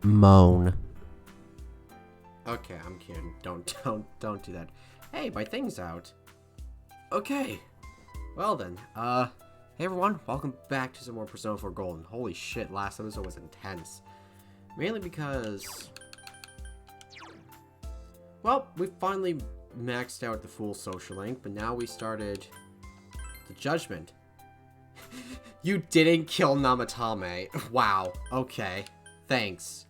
moan. Okay, I'm kidding. Don't do that. Hey, my thing's out. Okay. Well then, hey everyone, welcome back to some more Persona 4 Golden. Holy shit, last episode was intense. Mainly because, well, we finally maxed out the full social link, but now we started the judgment. You didn't kill Namatame. Wow. Okay. Thanks.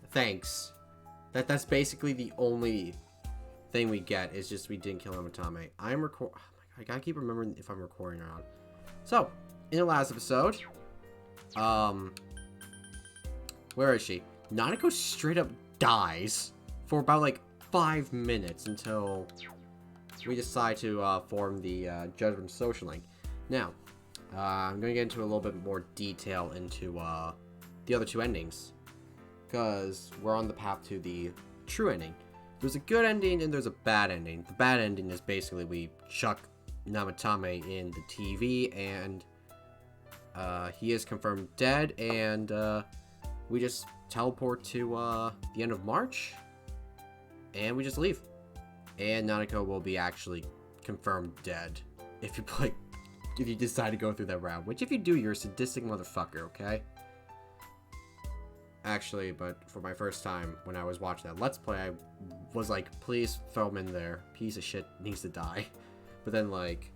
That's basically the only thing we get is just we didn't kill Namatame. Oh my God, I gotta keep remembering if I'm recording or not. So, in the last episode, where is she? Nanako straight up dies for about like 5 minutes until we decide to form the Judgment Social Link. Now, I'm going to get into a little bit more detail into the other two endings, because we're on the path to the true ending. There's a good ending and there's a bad ending. The bad ending is basically we chuck Namatame in the TV and he is confirmed dead, and we just teleport to the end of March and we just leave. And Nanako will be actually confirmed dead if you decide to go through that route. Which if you do, you're a sadistic motherfucker, okay? Actually, but for my first time when I was watching that Let's Play, I was like, please throw him in there. Piece of shit needs to die. But then, like,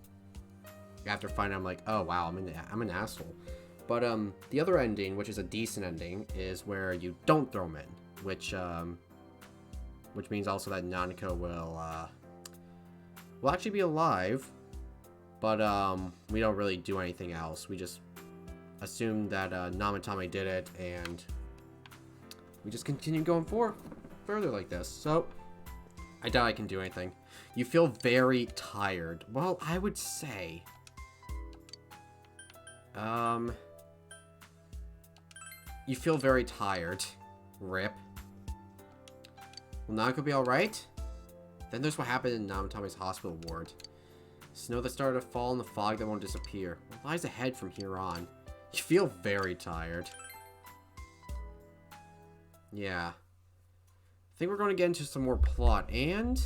after finding out, I'm like, oh wow, I'm an asshole. But the other ending, which is a decent ending, is where you don't throw him in, which means also that Nanako will actually be alive, but we don't really do anything else. We just assume that Namatame did it, and we just continue going further like this. So I doubt I can do anything. You feel very tired. Well, I would say you feel very tired. Rip. Will Nanako be alright? Then there's what happened in Namatame's hospital ward. Snow that started to fall in the fog that won't disappear. What lies ahead from here on? You feel very tired. Yeah. I think we're going to get into some more plot, and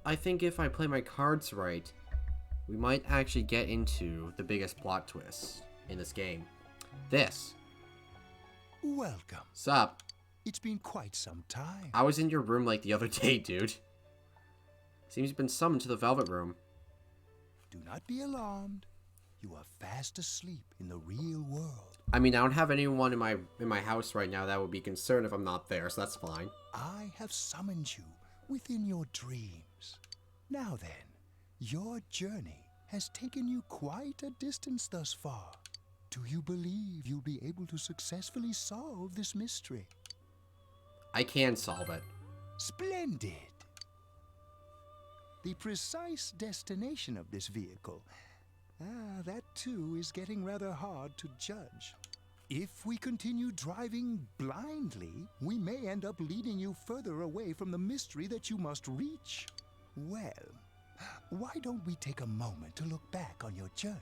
I think if I play my cards right, we might actually get into the biggest plot twist in this game. This. Welcome. Sup? It's been quite some time. I was in your room like the other day, dude. Seems you've been summoned to the Velvet Room. Do not be alarmed. You are fast asleep in the real world. I mean, I don't have anyone in my house right now that would be concerned if I'm not there, so that's fine. I have summoned you within your dreams. Now then, your journey has taken you quite a distance thus far. Do you believe you'll be able to successfully solve this mystery? I can solve it. Splendid! The precise destination of this vehicle, that too is getting rather hard to judge. If we continue driving blindly, we may end up leading you further away from the mystery that you must reach. Well, why don't we take a moment to look back on your journey?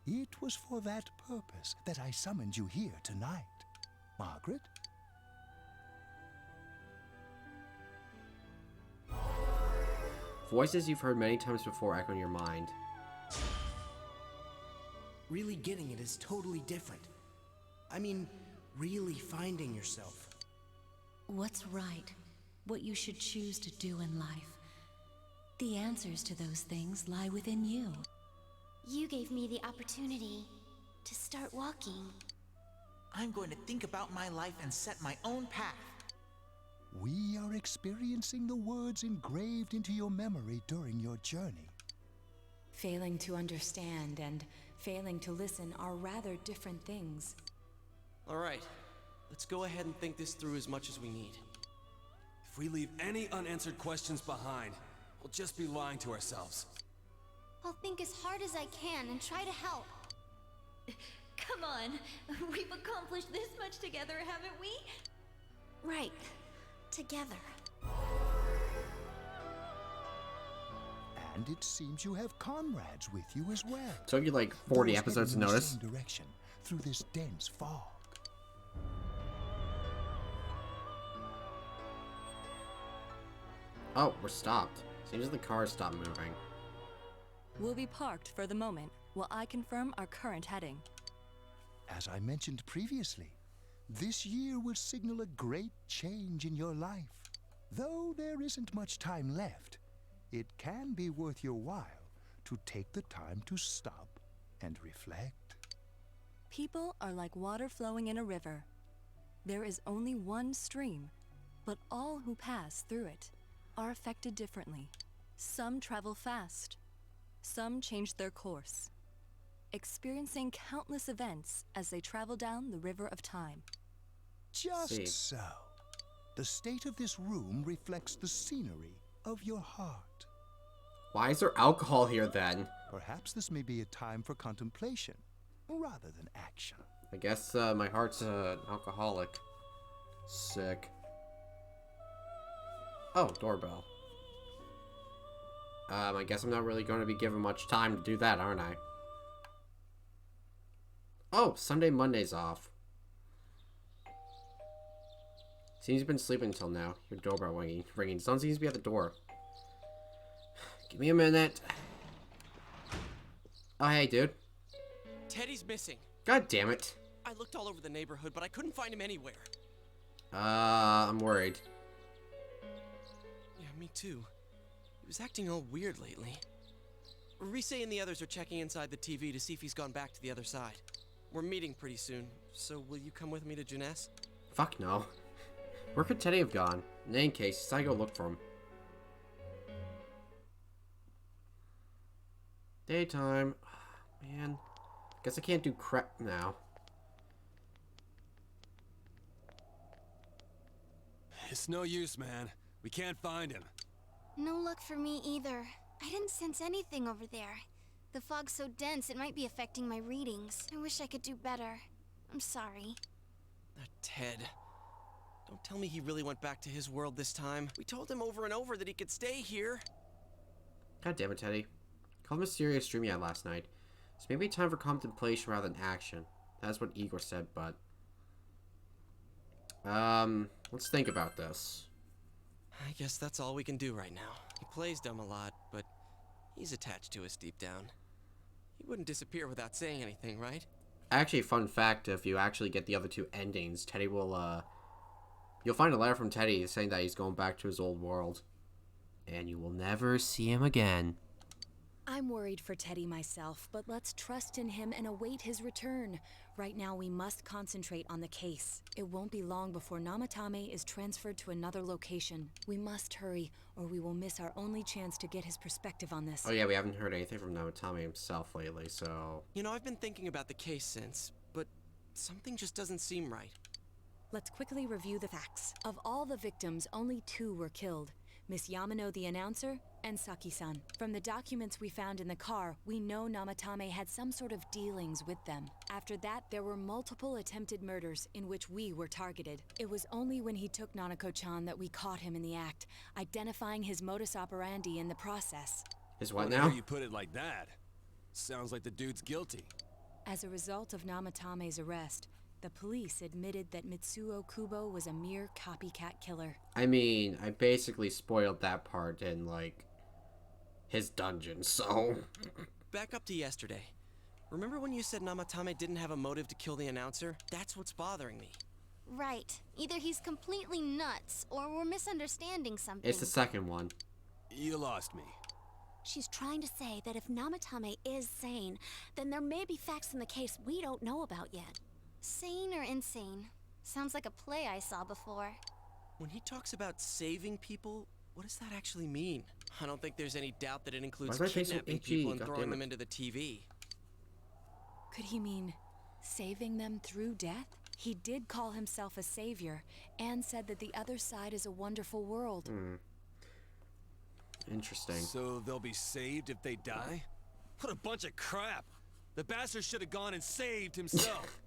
It was for that purpose that I summoned you here tonight. Margaret? Voices you've heard many times before echo in your mind. Really getting it is totally different. I mean, really finding yourself. What's right? What you should choose to do in life. The answers to those things lie within you. You gave me the opportunity to start walking. I'm going to think about my life and set my own path. We are experiencing the words engraved into your memory during your journey. Failing to understand and failing to listen are rather different things. Alright, let's go ahead and think this through as much as we need. If we leave any unanswered questions behind, we'll just be lying to ourselves. I'll think as hard as I can and try to help. Come on, we've accomplished this much together, haven't we? Right. Together. And it seems you have comrades with you as well. Took you like 40 episodes to notice. Direction, through this dense fog. Oh, we're stopped. Seems like the car stopped moving. We'll be parked for the moment while I confirm our current heading. As I mentioned previously, this year will signal a great change in your life. Though there isn't much time left, it can be worth your while to take the time to stop and reflect. People are like water flowing in a river. There is only one stream, but all who pass through it are affected differently. Some travel fast, some change their course, experiencing countless events as they travel down the river of time. Just so. The state of this room reflects the scenery of your heart. Why is there alcohol here then? Perhaps this may be a time for contemplation rather than action. I guess my heart's an alcoholic. Sick. Oh, doorbell. I guess I'm not really going to be given much time to do that, aren't I? Oh, Sunday, Monday's off. Seems you've been sleeping until now. Your doorbell ringing. Someone seems to be at the door. Give me a minute. Oh, hey, dude. Teddy's missing. God damn it. I looked all over the neighborhood, but I couldn't find him anywhere. I'm worried. Yeah, me too. He was acting all weird lately. Rise and the others are checking inside the TV to see if he's gone back to the other side. We're meeting pretty soon, so will you come with me to Jeunesse? Fuck no. Where could Teddy have gone? In any case, I go look for him. Daytime. Man. Guess I can't do crap now. It's no use, man. We can't find him. No luck for me either. I didn't sense anything over there. The fog's so dense it might be affecting my readings. I wish I could do better. I'm sorry. Ted. Don't tell me he really went back to his world this time. We told him over and over that he could stay here. God damn it, Teddy. Call the mysterious dream you had last night. It's maybe time for contemplation rather than action. That's what Igor said, but... let's think about this. I guess that's all we can do right now. He plays dumb a lot, but he's attached to us deep down. He wouldn't disappear without saying anything, right? Actually, fun fact, if you actually get the other two endings, Teddy will, you'll find a letter from Teddy saying that he's going back to his old world. And you will never see him again. I'm worried for Teddy myself, but let's trust in him and await his return. Right now, we must concentrate on the case. It won't be long before Namatame is transferred to another location. We must hurry, or we will miss our only chance to get his perspective on this. Oh yeah, we haven't heard anything from Namatame himself lately, so... You know, I've been thinking about the case since, but something just doesn't seem right. Let's quickly review the facts. Of all the victims, only 2 were killed. Miss Yamano the announcer, and Saki-san. From the documents we found in the car, we know Namatame had some sort of dealings with them. After that, there were multiple attempted murders in which we were targeted. It was only when he took Nanako-chan that we caught him in the act, identifying his modus operandi in the process. His what Well, now? now you put it like that. Sounds like the dude's guilty. As a result of Namatame's arrest, the police admitted that Mitsuo Kubo was a mere copycat killer. I mean, I basically spoiled that part in, like, his dungeon, so... Back up to yesterday. Remember when you said Namatame didn't have a motive to kill the announcer? That's what's bothering me. Right. Either he's completely nuts, or we're misunderstanding something. It's the second one. You lost me. She's trying to say that if Namatame is sane, then there may be facts in the case we don't know about yet. Sane or insane? Sounds like a play I saw before. When he talks about saving people, what does that actually mean? I don't think there's any doubt that it includes Why is my face so kidnapping itchy? people and God throwing damn it. them into the TV. Could he mean saving them through death? He did call himself a savior and said that the other side is a wonderful world. Interesting. So they'll be saved if they die? What a bunch of crap! The bastard should have gone and saved himself.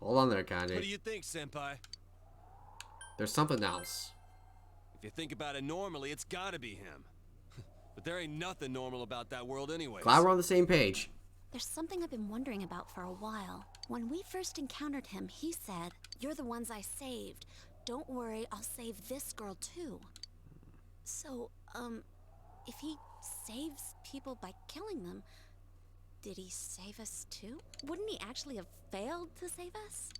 Hold on there, Kanye. What do you think, Senpai? There's something else. If you think about it normally, it's gotta be him. But there ain't nothing normal about that world anyway. Glad we're on the same page. There's something I've been wondering about for a while. When we first encountered him, he said, "You're the ones I saved. Don't worry, I'll save this girl too." So, if he saves people by killing them, did he save us too? Wouldn't he actually have failed to save us?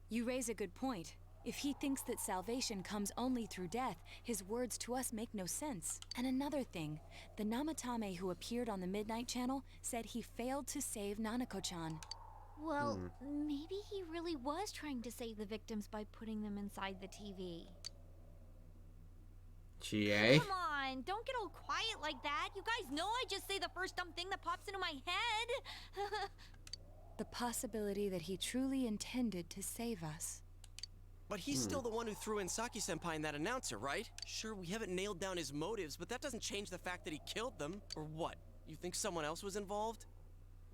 You raise a good point. If he thinks that salvation comes only through death, his words to us make no sense. And another thing, the Namatame who appeared on the Midnight Channel said he failed to save Nanako-chan. Well, maybe he really was trying to save the victims by putting them inside the TV. GA? Come on, don't get all quiet like that. You guys know I just say the first dumb thing that pops into my head. The possibility that he truly intended to save us. But he's still the one who threw in Saki-senpai and that announcer, right? Sure, we haven't nailed down his motives, but that doesn't change the fact that he killed them. Or what? You think someone else was involved?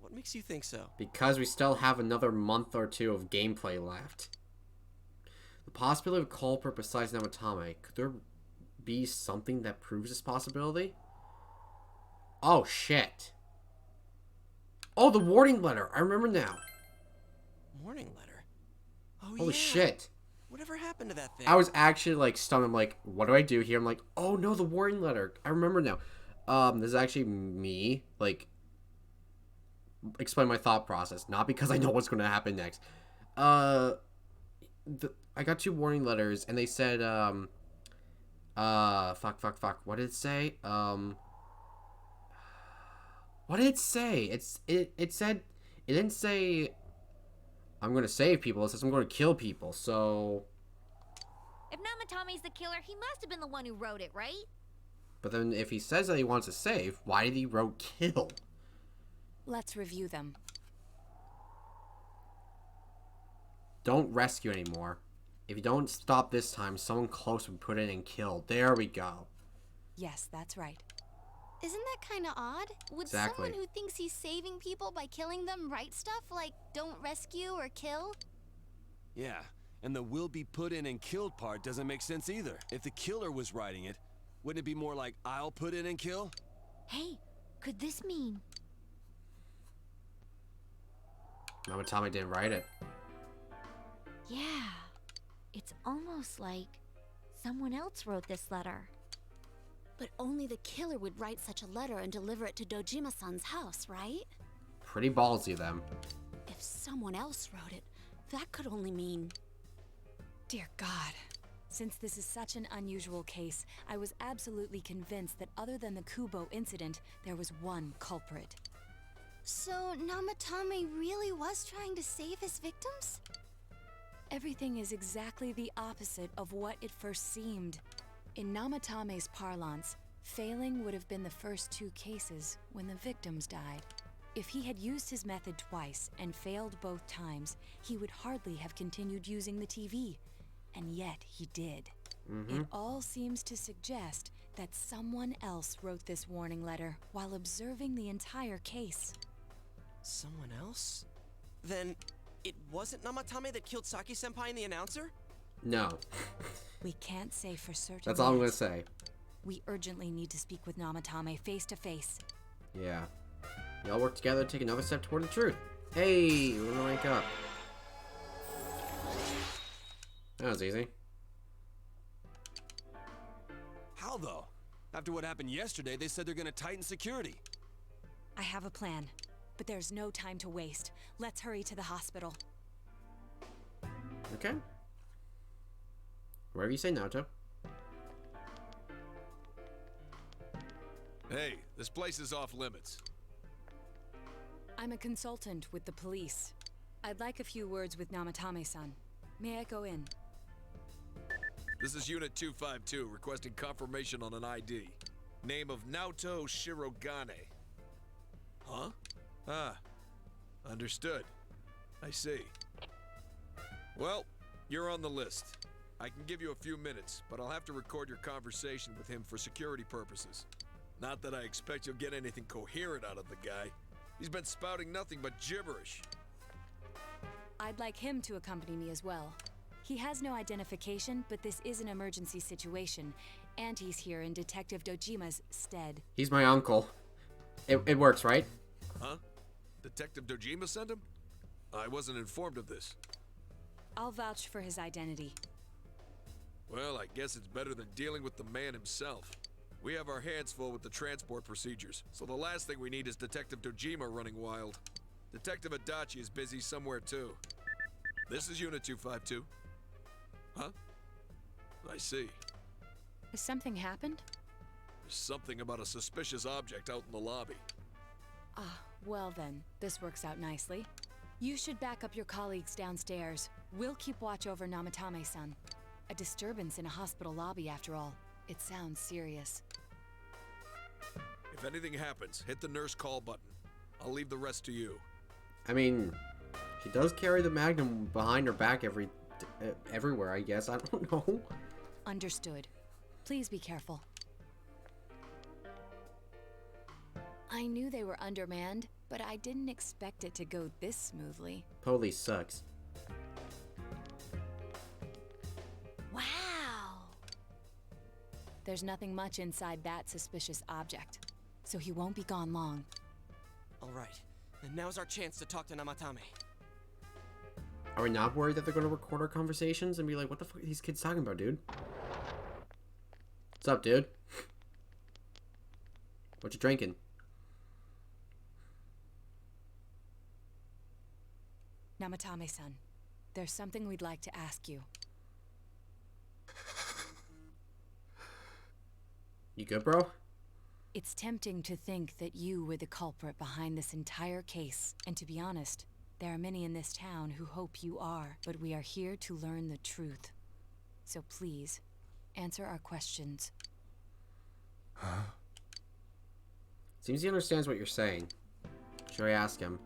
What makes you think so? Because we still have another month or two of gameplay left. The possibility of a culprit besides Namatame. Could there be something that proves this possibility? Oh, shit. Oh, the warning letter. I remember now. Warning letter? Oh, Holy yeah. shit. Whatever happened to that thing? I was actually, like, stunned. I'm like, what do I do here? I'm like, oh, no, the warning letter. I remember now. This is actually me, like, explain my thought process. Not because I know what's going to happen next. I got 2 warning letters, and they said, fuck. What did it say? What did it say? It said, it didn't say, I'm going to save people. It says I'm going to kill people, so... If Namatame's the killer, he must have been the one who wrote it, right? But then if he says that he wants to save, why did he wrote kill? Let's review them. Don't rescue anymore. If you don't stop this time, someone close would put in and kill. There we go. Yes, that's right. Isn't that kind of odd? Would Exactly. someone who thinks he's saving people by killing them write stuff like "don't rescue" or "kill"? Yeah, and the "will be put in and killed" part doesn't make sense either. If the killer was writing it, wouldn't it be more like "I'll put in and kill"? Hey, could this mean... Namatame didn't write it. Yeah, it's almost like someone else wrote this letter. But only the killer would write such a letter and deliver it to Dojima-san's house, right? Pretty ballsy of them. If someone else wrote it, that could only mean... Dear God. Since this is such an unusual case, I was absolutely convinced that other than the Kubo incident, there was one culprit. So Namatame really was trying to save his victims? Everything is exactly the opposite of what it first seemed. In Namatame's parlance, failing would have been the first 2 cases when the victims died. If he had used his method twice and failed both times, he would hardly have continued using the TV. And yet he did. It all seems to suggest that someone else wrote this warning letter while observing the entire case. Someone else? Then it wasn't Namatame that killed Saki-senpai and the announcer? No. We can't say for certain. That's all I'm yet. going to say. We urgently need to speak with Namatame face to face. Yeah. We all work together to take another step toward the truth. Hey, we're going to rank up. That was easy. How though? After what happened yesterday, they said they're gonna tighten security. I have a plan, but there's no time to waste. Let's hurry to the hospital. Okay. Wherever you say, Naoto. Hey, this place is off limits. I'm a consultant with the police. I'd like a few words with Namatame-san. May I go in? This is Unit 252, requesting confirmation on an ID. Name of Naoto Shirogane. Huh? Ah. Understood. I see. Well, you're on the list. I can give you a few minutes, but I'll have to record your conversation with him for security purposes. Not that I expect you'll get anything coherent out of the guy. He's been spouting nothing but gibberish. I'd like him to accompany me as well. He has no identification, but this is an emergency situation, and he's here in Detective Dojima's stead. He's my uncle. It works, right? Huh? Detective Dojima sent him? I wasn't informed of this. I'll vouch for his identity. Well, I guess it's better than dealing with the man himself. We have our hands full with the transport procedures, so the last thing we need is Detective Dojima running wild. Detective Adachi is busy somewhere too. This is Unit 252. Huh? I see. Has something happened? There's something about a suspicious object out in the lobby. Ah, well then, this works out nicely. You should back up your colleagues downstairs. We'll keep watch over Namatame-san. A disturbance in a hospital lobby, after all. It sounds serious. If anything happens, hit the nurse call button. I'll leave the rest to you. I mean, she does carry the Magnum behind her back everywhere, I guess. I don't know. Understood. Please be careful. I knew they were undermanned, but I didn't expect it to go this smoothly. Police sucks. Wow! There's nothing much inside that suspicious object, so he won't be gone long. All right, and now's our chance to talk to Namatame. Are we not worried that they're going to record our conversations and be like, what the fuck are these kids talking about, dude? What's up, dude? What you drinking? Namatame-san, there's something we'd like to ask you. You good, bro? It's tempting to think that you were the culprit behind this entire case, and to be honest, there are many in this town who hope you are, but we are here to learn the truth. So please, answer our questions. Huh? Seems he understands what you're saying. Should I ask him?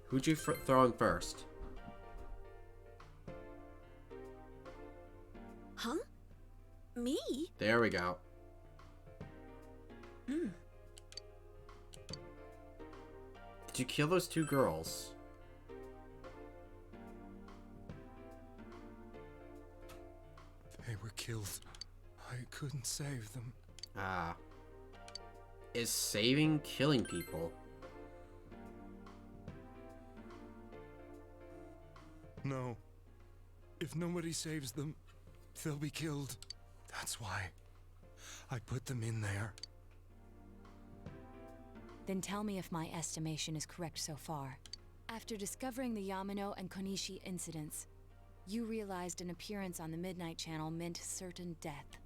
Who'd you throw in first? Huh? Me? There we go. Hmm. Did you kill those two girls? They were killed. I couldn't save them. Ah. Is saving killing people? No. If nobody saves them, they'll be killed. That's why I put them in there. Then tell me if my estimation is correct so far. After discovering the Yamano and Konishi incidents, you realized an appearance on the Midnight Channel meant certain death.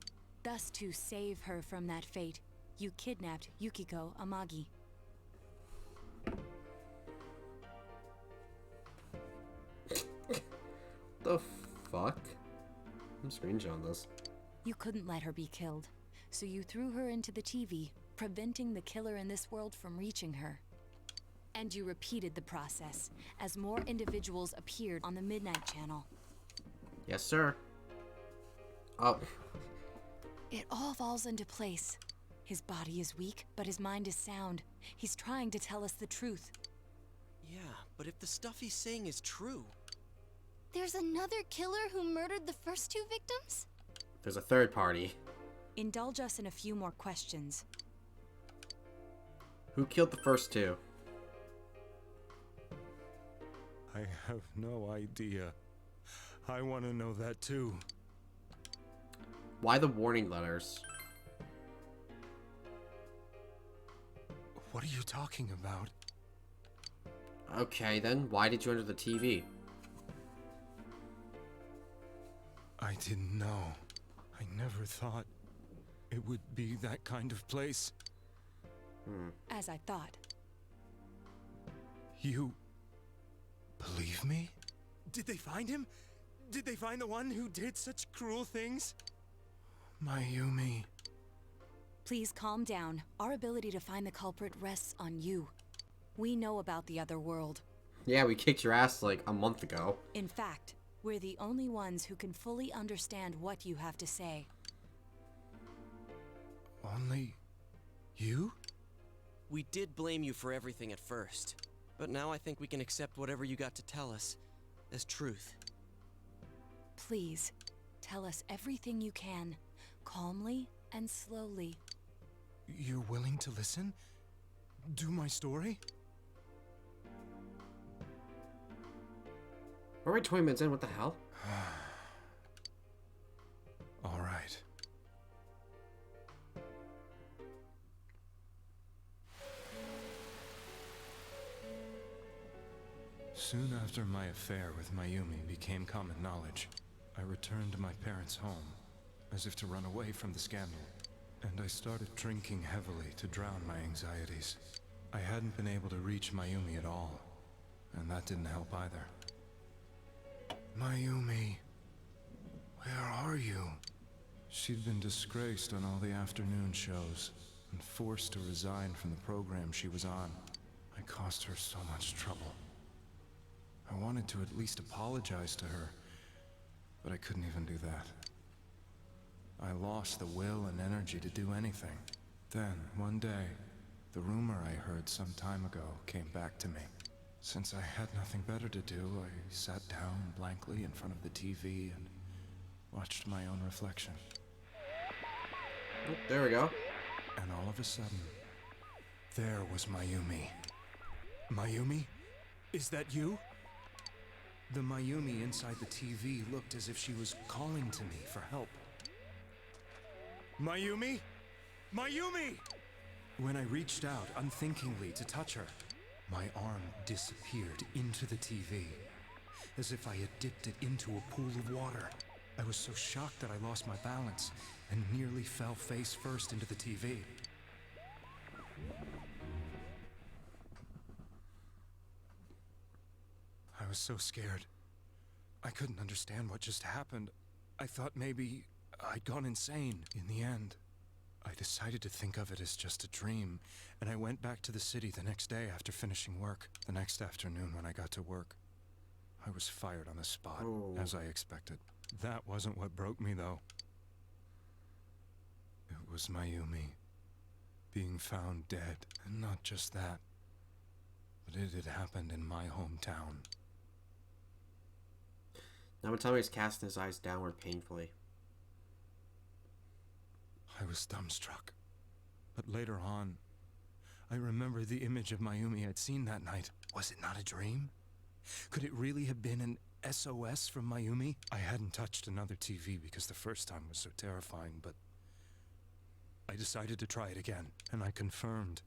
Thus, to save her from that fate, you kidnapped Yukiko Amagi. The fuck? I'm screenshotting this. You couldn't let her be killed, so you threw her into the TV, preventing the killer in this world from reaching her. And you repeated the process, as more individuals appeared on the Midnight Channel. Yes, sir. Oh. It all falls into place. His body is weak, but his mind is sound. He's trying to tell us the truth. Yeah, but if the stuff he's saying is true... There's another killer who murdered the first two victims? There's a third party. Indulge us in a few more questions. Who killed the first two? I have no idea. I want to know that too. Why the warning letters? What are you talking about? Okay, then. Why did you enter the TV? I didn't know. I never thought it would be that kind of place. As I thought. You believe me? Did they find him? Did they find the one who did such cruel things? Mayumi. Please calm down. Our ability to find the culprit rests on you. We know about the other world. Yeah, we kicked your ass like a month ago. In fact, we're the only ones who can fully understand what you have to say. Only you? We did blame you for everything at first, but now I think we can accept whatever you got to tell us as truth. Please, tell us everything you can, calmly and slowly. You're willing to listen? Do my story? We're already 20 minutes in, what the hell? All right. Soon after my affair with Mayumi became common knowledge, I returned to my parents' home, as if to run away from the scandal. And I started drinking heavily to drown my anxieties. I hadn't been able to reach Mayumi at all, and that didn't help either. Mayumi, where are you? She'd been disgraced on all the afternoon shows, and forced to resign from the program she was on. I caused her so much trouble. I wanted to at least apologize to her, but I couldn't even do that. I lost the will and energy to do anything. Then, one day, the rumor I heard some time ago came back to me. Since I had nothing better to do, I sat down blankly in front of the TV and watched my own reflection. Oh, there we go. And all of a sudden, there was Mayumi. Mayumi? Is that you? The Mayumi inside the TV looked as if she was calling to me for help. Mayumi? Mayumi! When I reached out unthinkingly to touch her, my arm disappeared into the TV, as if I had dipped it into a pool of water. I was so shocked that I lost my balance and nearly fell face first into the TV. I was so scared. I couldn't understand what just happened. I thought maybe I'd gone insane. In the end, I decided to think of it as just a dream, and I went back to the city the next day after finishing work. The next afternoon when I got to work, I was fired on the spot, as I expected. That wasn't what broke me, though. It was Mayumi being found dead, and not just that, but it had happened in my hometown. Namatame is casting his eyes downward painfully. I was dumbstruck. But later on, I remembered the image of Mayumi I'd seen that night. Was it not a dream? Could it really have been an SOS from Mayumi? I hadn't touched another TV because the first time was so terrifying, but I decided to try it again, and I confirmed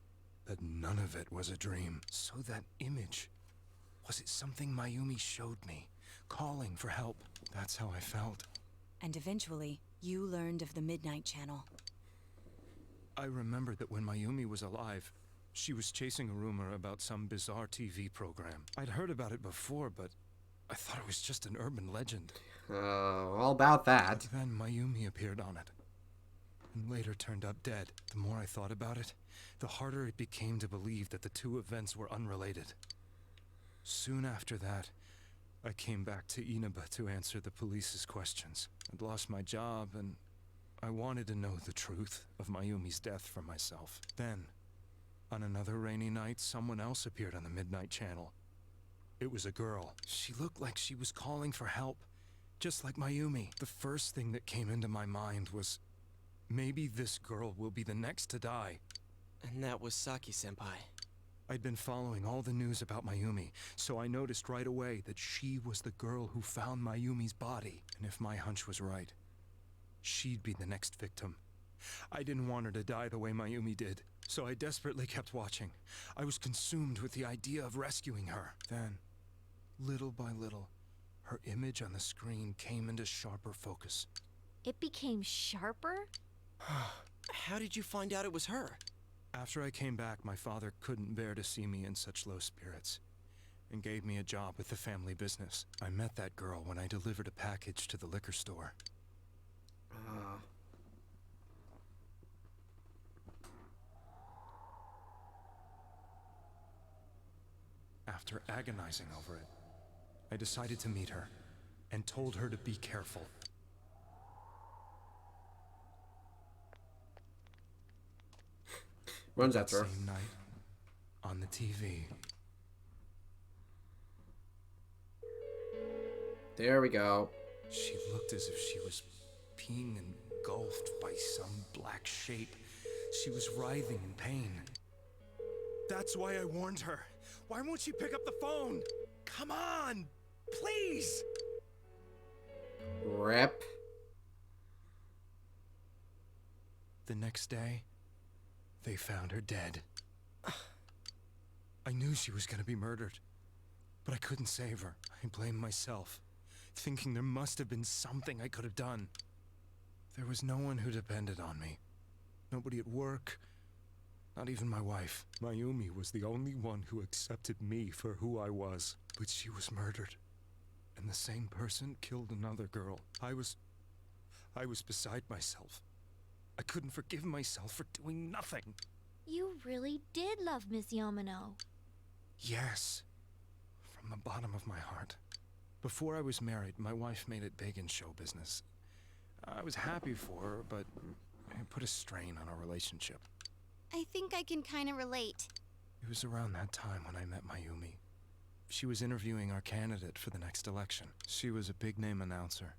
that none of it was a dream. So that image, was it something Mayumi showed me, calling for help? That's how I felt. And eventually, you learned of the Midnight Channel. I remembered that when Mayumi was alive, she was chasing a rumor about some bizarre TV program. I'd heard about it before, but I thought it was just an urban legend. All about that. But then Mayumi appeared on it, and later turned up dead. The more I thought about it, the harder it became to believe that the two events were unrelated. Soon after that, I came back to Inaba to answer the police's questions. I'd lost my job, and I wanted to know the truth of Mayumi's death for myself. Then, on another rainy night, someone else appeared on the Midnight Channel. It was a girl. She looked like she was calling for help, just like Mayumi. The first thing that came into my mind was, maybe this girl will be the next to die. And that was Saki-senpai. I'd been following all the news about Mayumi, so I noticed right away that she was the girl who found Mayumi's body. And if my hunch was right, she'd be the next victim. I didn't want her to die the way Mayumi did, so I desperately kept watching. I was consumed with the idea of rescuing her. Then, little by little, her image on the screen came into sharper focus. It became sharper? How did you find out it was her? After I came back, my father couldn't bear to see me in such low spirits, and gave me a job with the family business. I met that girl when I delivered a package to the liquor store. After agonizing over it, I decided to meet her, and told her to be careful. Runs after her. That same night, on the TV. There we go. She looked as if she was being engulfed by some black shape She was writhing in pain. That's why I warned her. Why won't she pick up the phone? Come on! Please! Rip. The next day, they found her dead. I knew she was gonna be murdered, but I couldn't save her. I blamed myself, thinking there must have been something I could have done. There was no one who depended on me. Nobody at work, not even my wife. Mayumi was the only one who accepted me for who I was, but she was murdered. And the same person killed another girl. I was beside myself. I couldn't forgive myself for doing nothing. You really did love Miss Yamano. Yes, from the bottom of my heart. Before I was married, my wife made it big in show business. I was happy for her, but it put a strain on our relationship. I think I can kind of relate. It was around that time when I met Mayumi. She was interviewing our candidate for the next election. She was a big-name announcer,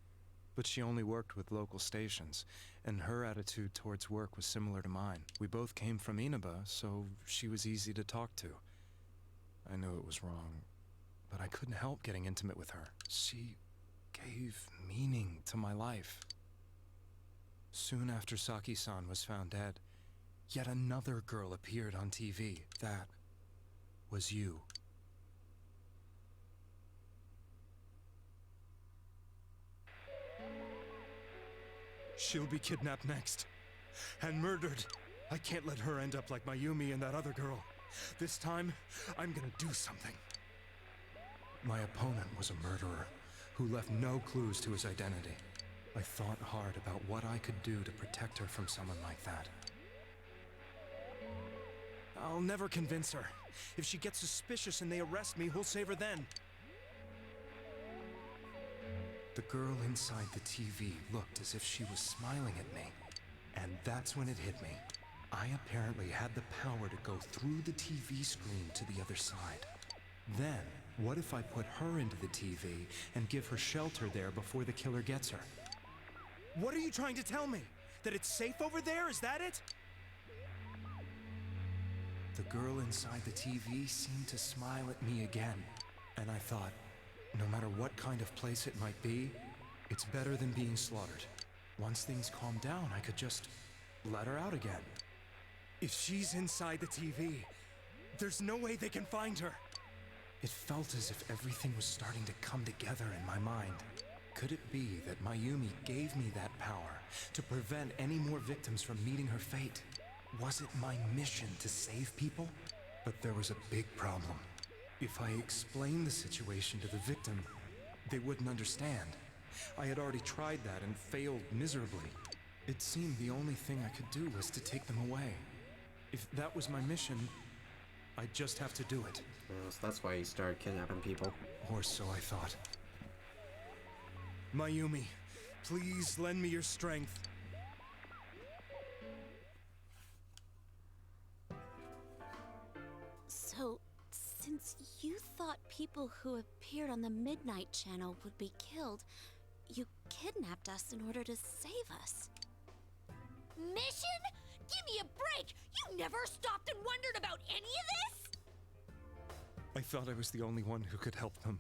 but she only worked with local stations, and her attitude towards work was similar to mine. We both came from Inaba, so she was easy to talk to. I knew it was wrong, but I couldn't help getting intimate with her. She gave meaning to my life. Soon after Saki-san was found dead, yet another girl appeared on TV. That was you. She'll be kidnapped next, and murdered. I can't let her end up like Mayumi and that other girl. This time, I'm gonna do something. My opponent was a murderer who left no clues to his identity. I thought hard about what I could do to protect her from someone like that. I'll never convince her. If she gets suspicious and they arrest me, who'll save her then? The girl inside the TV looked as if she was smiling at me. And that's when it hit me. I apparently had the power to go through the TV screen to the other side. Then, what if I put her into the TV and give her shelter there before the killer gets her? What are you trying to tell me? That it's safe over there? Is that it? The girl inside the TV seemed to smile at me again. And I thought, no matter what kind of place it might be, it's better than being slaughtered. Once things calm down, I could just let her out again. If she's inside the TV, there's no way they can find her. It felt as if everything was starting to come together in my mind. Could it be that Mayumi gave me that power to prevent any more victims from meeting her fate? Was it my mission to save people? But there was a big problem. If I explained the situation to the victim, they wouldn't understand. I had already tried that and failed miserably. It seemed the only thing I could do was to take them away. If that was my mission, I'd just have to do it. So that's why he started kidnapping people. Or so I thought. Mayumi, please lend me your strength. So, since you thought people who appeared on the Midnight Channel would be killed, you kidnapped us in order to save us. Mission? Give me a break! You never stopped and wondered about any of this? I thought I was the only one who could help them.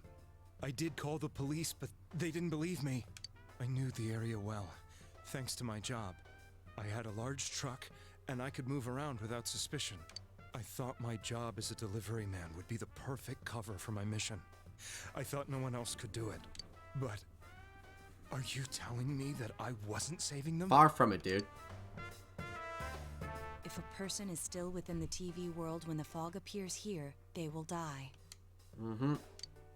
I did call the police, but they didn't believe me. I knew the area well, thanks to my job. I had a large truck, and I could move around without suspicion. I thought my job as a delivery man would be the perfect cover for my mission. I thought no one else could do it. But are you telling me that I wasn't saving them? Far from it, dude. If a person is still within the TV world when the fog appears here, they will die. Mm-hmm.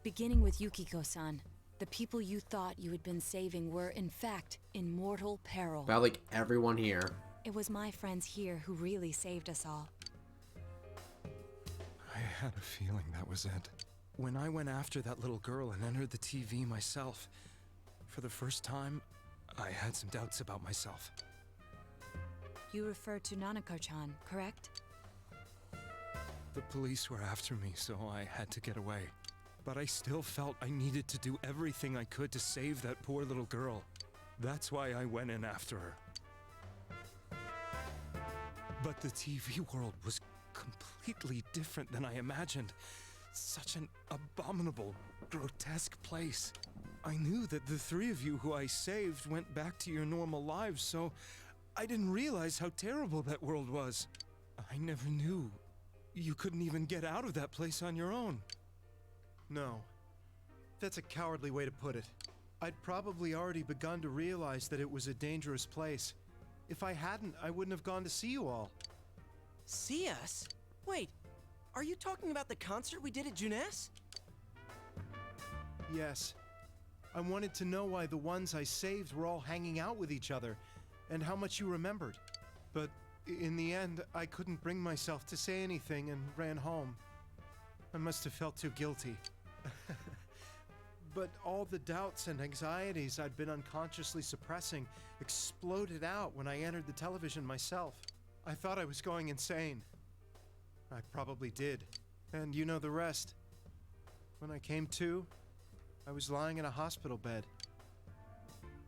Beginning with Yukiko-san, the people you thought you had been saving were, in fact, in mortal peril. About like everyone here. It was my friends here who really saved us all. I had a feeling that was it. When I went after that little girl and entered the TV myself, for the first time, I had some doubts about myself. You refer to Nanako-chan, correct? The police were after me, so I had to get away. But I still felt I needed to do everything I could to save that poor little girl. That's why I went in after her. But the TV world was completely different than I imagined. Such an abominable, grotesque place. I knew that the three of you who I saved went back to your normal lives, so I didn't realize how terrible that world was. I never knew you couldn't even get out of that place on your own. No. That's a cowardly way to put it. I'd probably already begun to realize that it was a dangerous place. If I hadn't, I wouldn't have gone to see you all. See us? Wait, are you talking about the concert we did at Juness? Yes. I wanted to know why the ones I saved were all hanging out with each other, and how much you remembered. But in the end, I couldn't bring myself to say anything and ran home. I must have felt too guilty. But all the doubts and anxieties I'd been unconsciously suppressing exploded out when I entered the television myself. I thought I was going insane. I probably did. And you know the rest. When I came to, I was lying in a hospital bed.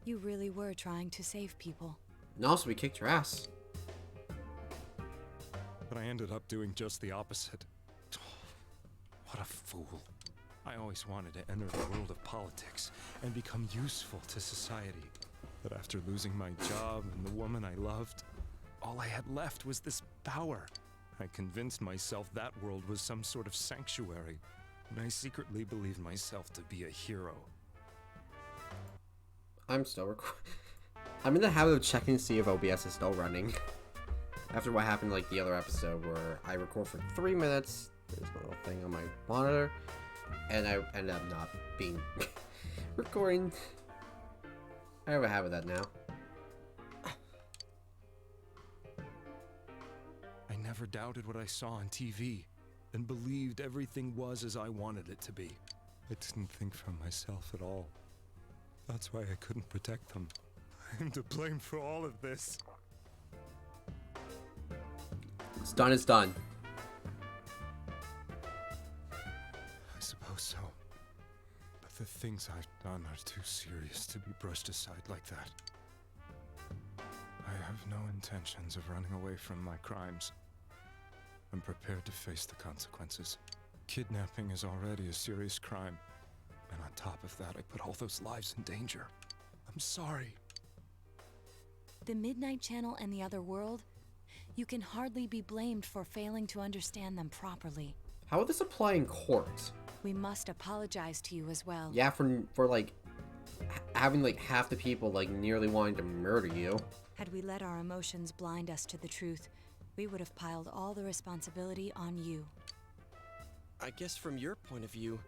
You really were trying to save people. And also, we kicked your ass. But I ended up doing just the opposite. What a fool. I always wanted to enter the world of politics and become useful to society. But after losing my job and the woman I loved, all I had left was this power. I convinced myself that world was some sort of sanctuary, and I secretly believed myself to be a hero. I'm still recording. I'm in the habit of checking to see if OBS is still running. After what happened like the other episode where I record for 3 minutes, there's a little thing on my monitor, and I ended up not being recording. I have a habit of that now. I never doubted what I saw on TV, and believed everything was as I wanted it to be. I didn't think for myself at all. That's why I couldn't protect them. I'm to blame for all of this. It's done, it's done. I suppose so. But the things I've done are too serious to be brushed aside like that. I have no intentions of running away from my crimes. I'm prepared to face the consequences. Kidnapping is already a serious crime. And on top of that, I put all those lives in danger. I'm sorry. The Midnight Channel and the other world, you can hardly be blamed for failing to understand them properly. How would this apply in court? We must apologize to you as well. Yeah, for like having like half the people like nearly wanting to murder you. Had we let our emotions blind us to the truth, we would have piled all the responsibility on you. I guess from your point of view,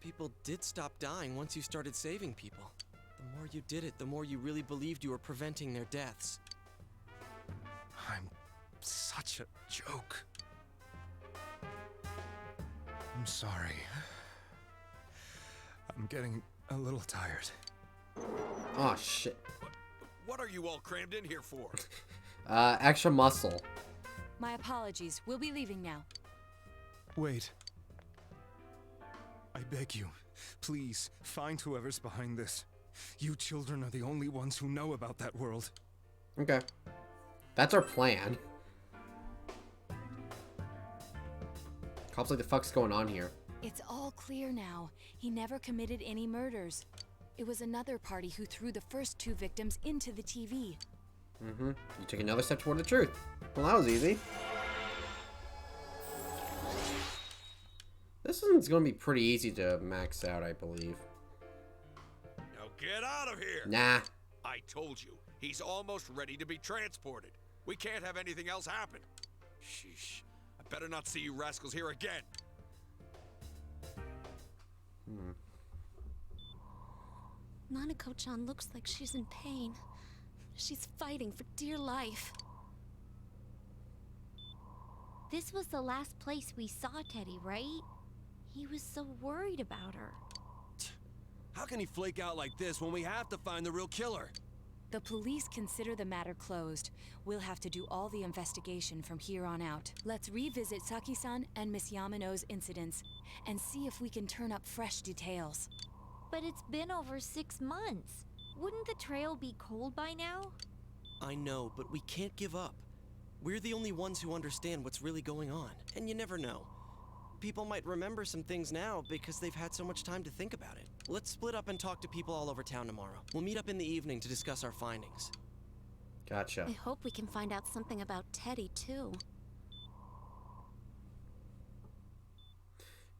people did stop dying once you started saving people. The more you did it, the more you really believed you were preventing their deaths. I'm such a joke. I'm sorry. I'm getting a little tired. Oh shit. What are you all crammed in here for? Extra muscle. My apologies. We'll be leaving now. Wait. I beg you, please, find whoever's behind this. You children are the only ones who know about that world. Okay. That's our plan. Cops like, the fuck's going on here? It's all clear now. He never committed any murders. It was another party who threw the first 2 victims into the TV. Mm-hmm. You took another step toward the truth. Well, that was easy. This one's gonna be pretty easy to max out, I believe. Now get out of here! Nah. I told you, he's almost ready to be transported. We can't have anything else happen. Sheesh. I better not see you rascals here again. Nanako-chan looks like she's in pain. She's fighting for dear life. This was the last place we saw Teddy, right? He was so worried about her. How can he flake out like this when we have to find the real killer? The police consider the matter closed. We'll have to do all the investigation from here on out. Let's revisit Saki-san and Miss Yamano's incidents and see if we can turn up fresh details. But it's been over 6 months. Wouldn't the trail be cold by now? I know, but we can't give up. We're the only ones who understand what's really going on. And you never know. People might remember some things now because they've had so much time to think about it. Let's split up and talk to people all over town tomorrow. We'll meet up in the evening to discuss our findings. Gotcha. I hope we can find out something about Teddy, too.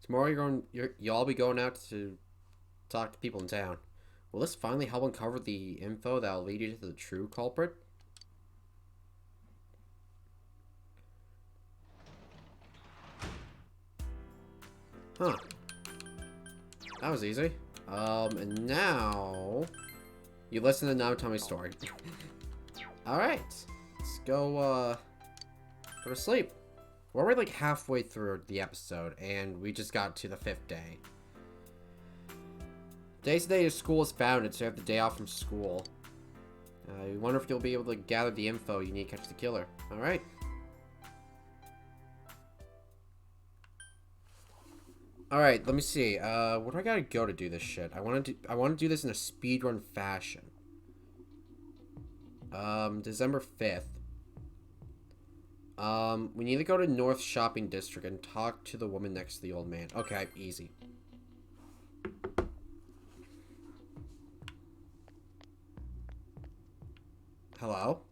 Tomorrow you'll all be going out to talk to people in town. Will this finally help uncover the info that will lead you to the true culprit? Huh. That was easy. And now you listen to Namatame's story. Alright. Let's go to sleep. We're already like halfway through the episode, and we just got to the 5th day. Today's the day school is founded, so you have the day off from school. I wonder if you'll be able to gather the info you need to catch the killer. Alright. Alright, let me see. Where do I gotta go to do this shit? I wanna do this in a speedrun fashion. December 5th. We need to go to North Shopping District and talk to the woman next to the old man. Okay, easy. Hello?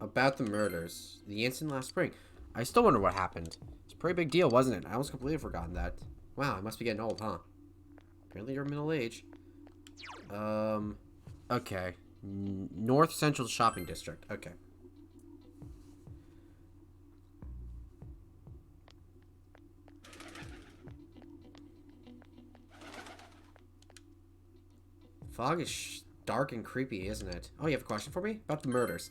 About the murders. The incident last spring. I still wonder what happened. It's a pretty big deal, wasn't it? I almost completely forgotten that. Wow, I must be getting old, huh? Apparently you're middle age. Okay. North Central Shopping District. Okay. Fog is dark and creepy, isn't it? Oh, you have a question for me? About the murders.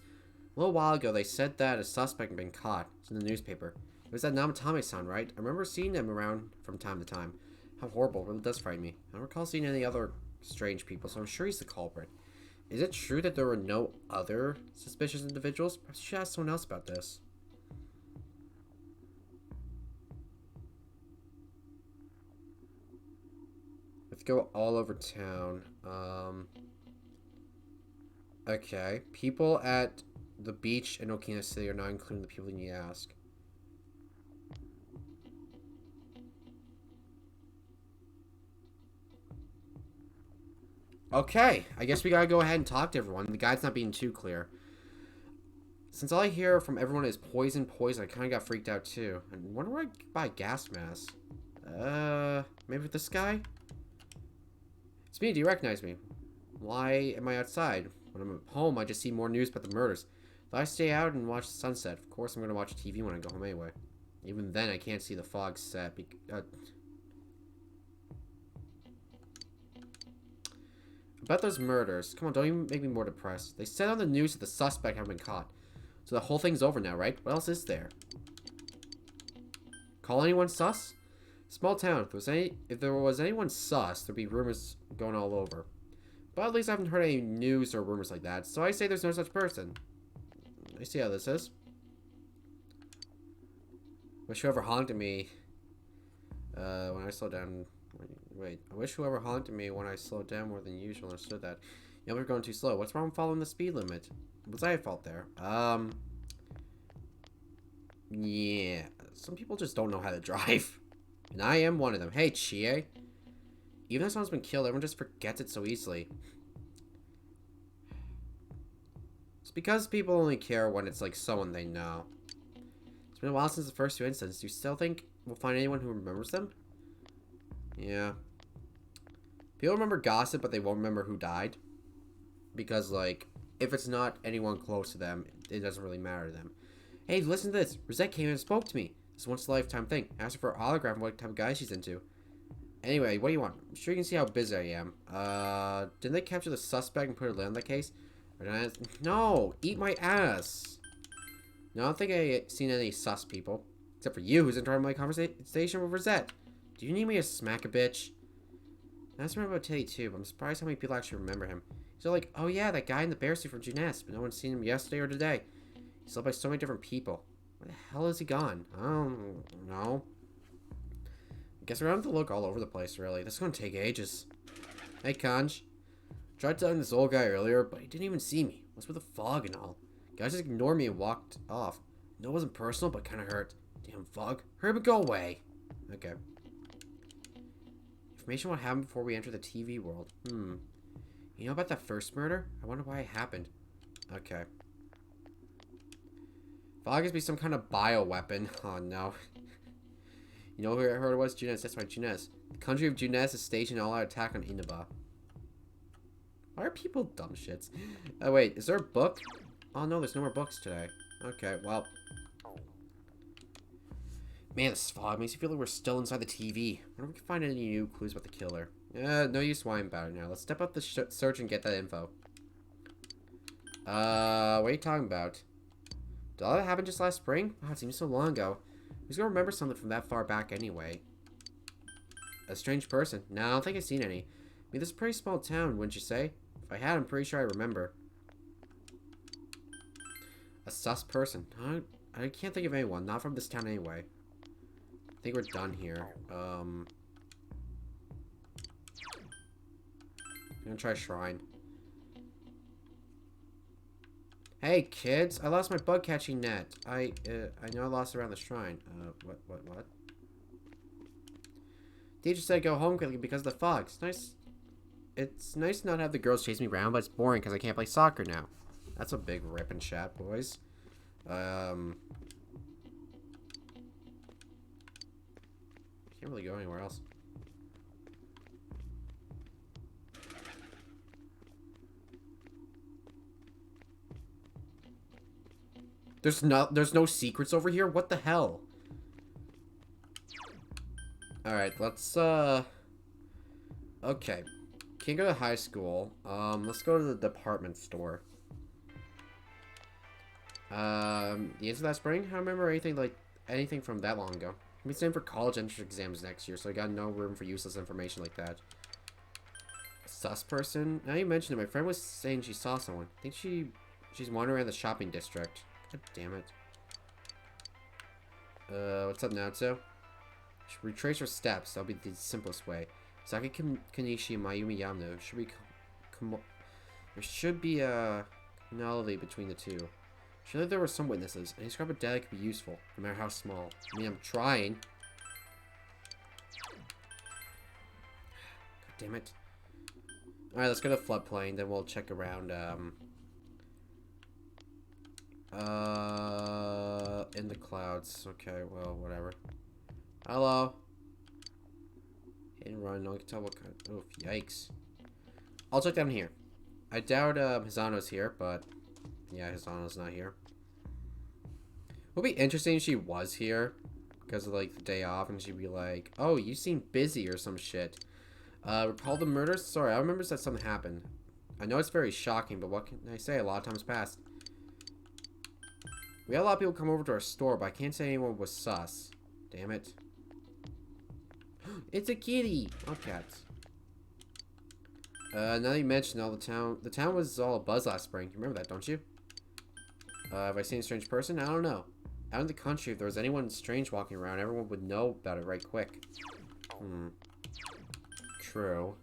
A little while ago, they said that a suspect had been caught. It's in the newspaper. It was that Namatame son, right? I remember seeing them around from time to time. How horrible. It really does frighten me. I don't recall seeing any other strange people, so I'm sure he's the culprit. Is it true that there were no other suspicious individuals? Perhaps you should ask someone else about this. Let's go all over town. Okay. People at the beach in Okina City are not including the people you need to ask. Okay, I guess we gotta go ahead and talk to everyone. The guide's not being too clear. Since all I hear from everyone is poison, poison, I kinda got freaked out too. I wonder where I could buy a gas mask. Maybe with this guy? It's me, do you recognize me? Why am I outside? When I'm at home, I just see more news about the murders. If I stay out and watch the sunset, of course I'm gonna watch TV when I go home anyway. Even then, I can't see the fog set. About those murders. Come on, don't even make me more depressed. They said on the news that the suspect had been caught. So the whole thing's over now, right? What else is there? Call anyone sus? Small town. If there was anyone sus, there'd be rumors going all over. But at least I haven't heard any news or rumors like that, so I say there's no such person. I see how this is. Wish whoever haunted me when I slowed down. Wait, I wish whoever haunted me when I slowed down more than usual understood that. You know, we're going too slow. What's wrong with following the speed limit? Was I at fault there? Yeah. Some people just don't know how to drive. And I am one of them. Hey, Chie. Even if someone's been killed, everyone just forgets it so easily. It's because people only care when it's like someone they know. It's been a while since the first 2 incidents. Do you still think we'll find anyone who remembers them? Yeah. People remember gossip, but they won't remember who died. Because, like, if it's not anyone close to them, it doesn't really matter to them. Hey, listen to this. Rosette came and spoke to me. It's a once-in-a-lifetime thing. I asked her for a hologram of what type of guy she's into. Anyway, what do you want? I'm sure you can see how busy I am. Didn't they capture the suspect and put her lid on the case? Or did I... No! Eat my ass! No, I don't think I've seen any sus people. Except for you, who's interrupting my conversation with Rosette. Do you need me to smack a bitch? I just remember about Teddy too, but I'm surprised how many people actually remember him. So like, oh yeah, that guy in the bear suit from Jeunesse, but no one's seen him yesterday or today. He's loved by so many different people. Where the hell is he gone? I don't know. I guess we're gonna have to look all over the place, really. This is gonna take ages. Hey, Kanj. Tried telling this old guy earlier, but he didn't even see me. What's with the fog and all? Guys just ignored me and walked off. No, it wasn't personal, but kind of hurt. Damn Fog. Hurry up and go away. Okay. Information on what happened before we enter the TV world. You know about that first murder? I wonder why it happened. Okay. Fog must be some kind of bioweapon. Oh no. You know who I heard it was? Junes. That's right, Junes. The country of Junes is staging an all-out attack on Inaba. Why are people dumb shits? Oh wait, is there a book? Oh no, there's no more books today. Okay, well. Man, this fog makes you feel like we're still inside the TV. I wonder if we can find any new clues about the killer. No use whining about it now. Let's step up the search and get that info. What are you talking about? Did all that happen just last spring? Wow, it seems so long ago. Who's gonna remember something from that far back anyway? A strange person? No, I don't think I've seen any. I mean, this is a pretty small town, wouldn't you say? If I had, I'm pretty sure I remember. A sus person? I can't think of anyone. Not from this town anyway. I think we're done here. I'm gonna try Shrine. Hey, kids! I lost my bug catching net. I know I lost it around the shrine. What? Teacher said go home quickly because of the fog. It's nice to not have the girls chase me around, but it's boring because I can't play soccer now. That's a big rip and chat, boys. Can't really go anywhere else. There's no secrets over here? What the hell? Alright, let's okay. Can't go to high school. Let's go to the department store. The answer to that spring? I don't remember anything from that long ago. I'm studying for college entrance exams next year, so I got no room for useless information like that. A sus person? Now you mentioned it, my friend was saying she saw someone. I think she's wandering around the shopping district. God damn it. What's up, Naruto? Should retrace her steps. That'll be the simplest way. Saki Kanishi and Mayumi Yamano there should be a commonality between the two. Surely there were some witnesses. Any scrap of data could be useful, no matter how small. I mean, I'm trying. God damn it. Alright, let's go to floodplain, then we'll check around, in the clouds. Okay, well, whatever. Hello. Hit and run. No one can tell what kind. Oh, yikes. I'll check down here. I doubt Hisano's here, but yeah, Hisano's not here. It would be interesting if she was here because of like the day off, and she'd be like, "Oh, you seem busy" or some shit. Recall the murders? Sorry, I remember that something happened. I know it's very shocking, but what can I say? A lot of times passed. We had a lot of people come over to our store, but I can't say anyone was sus. Damn it. It's a kitty! Oh, cats. Now that you mentioned all the town was all abuzz last spring. You remember that, don't you? Have I seen a strange person? I don't know. Out in the country, if there was anyone strange walking around, everyone would know about it right quick. True.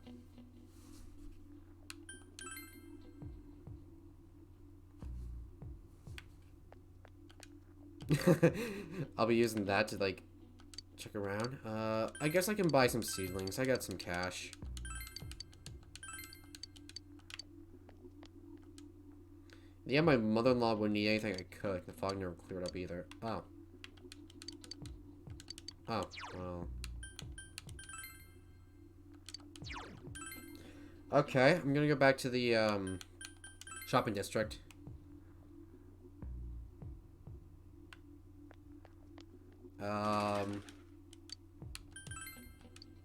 I'll be using that to, like, check around. I guess I can buy some seedlings. I got some cash. Yeah, my mother-in-law wouldn't need anything I could. The fog never cleared up either. Oh. Oh, well. Okay, I'm gonna go back to the, shopping district.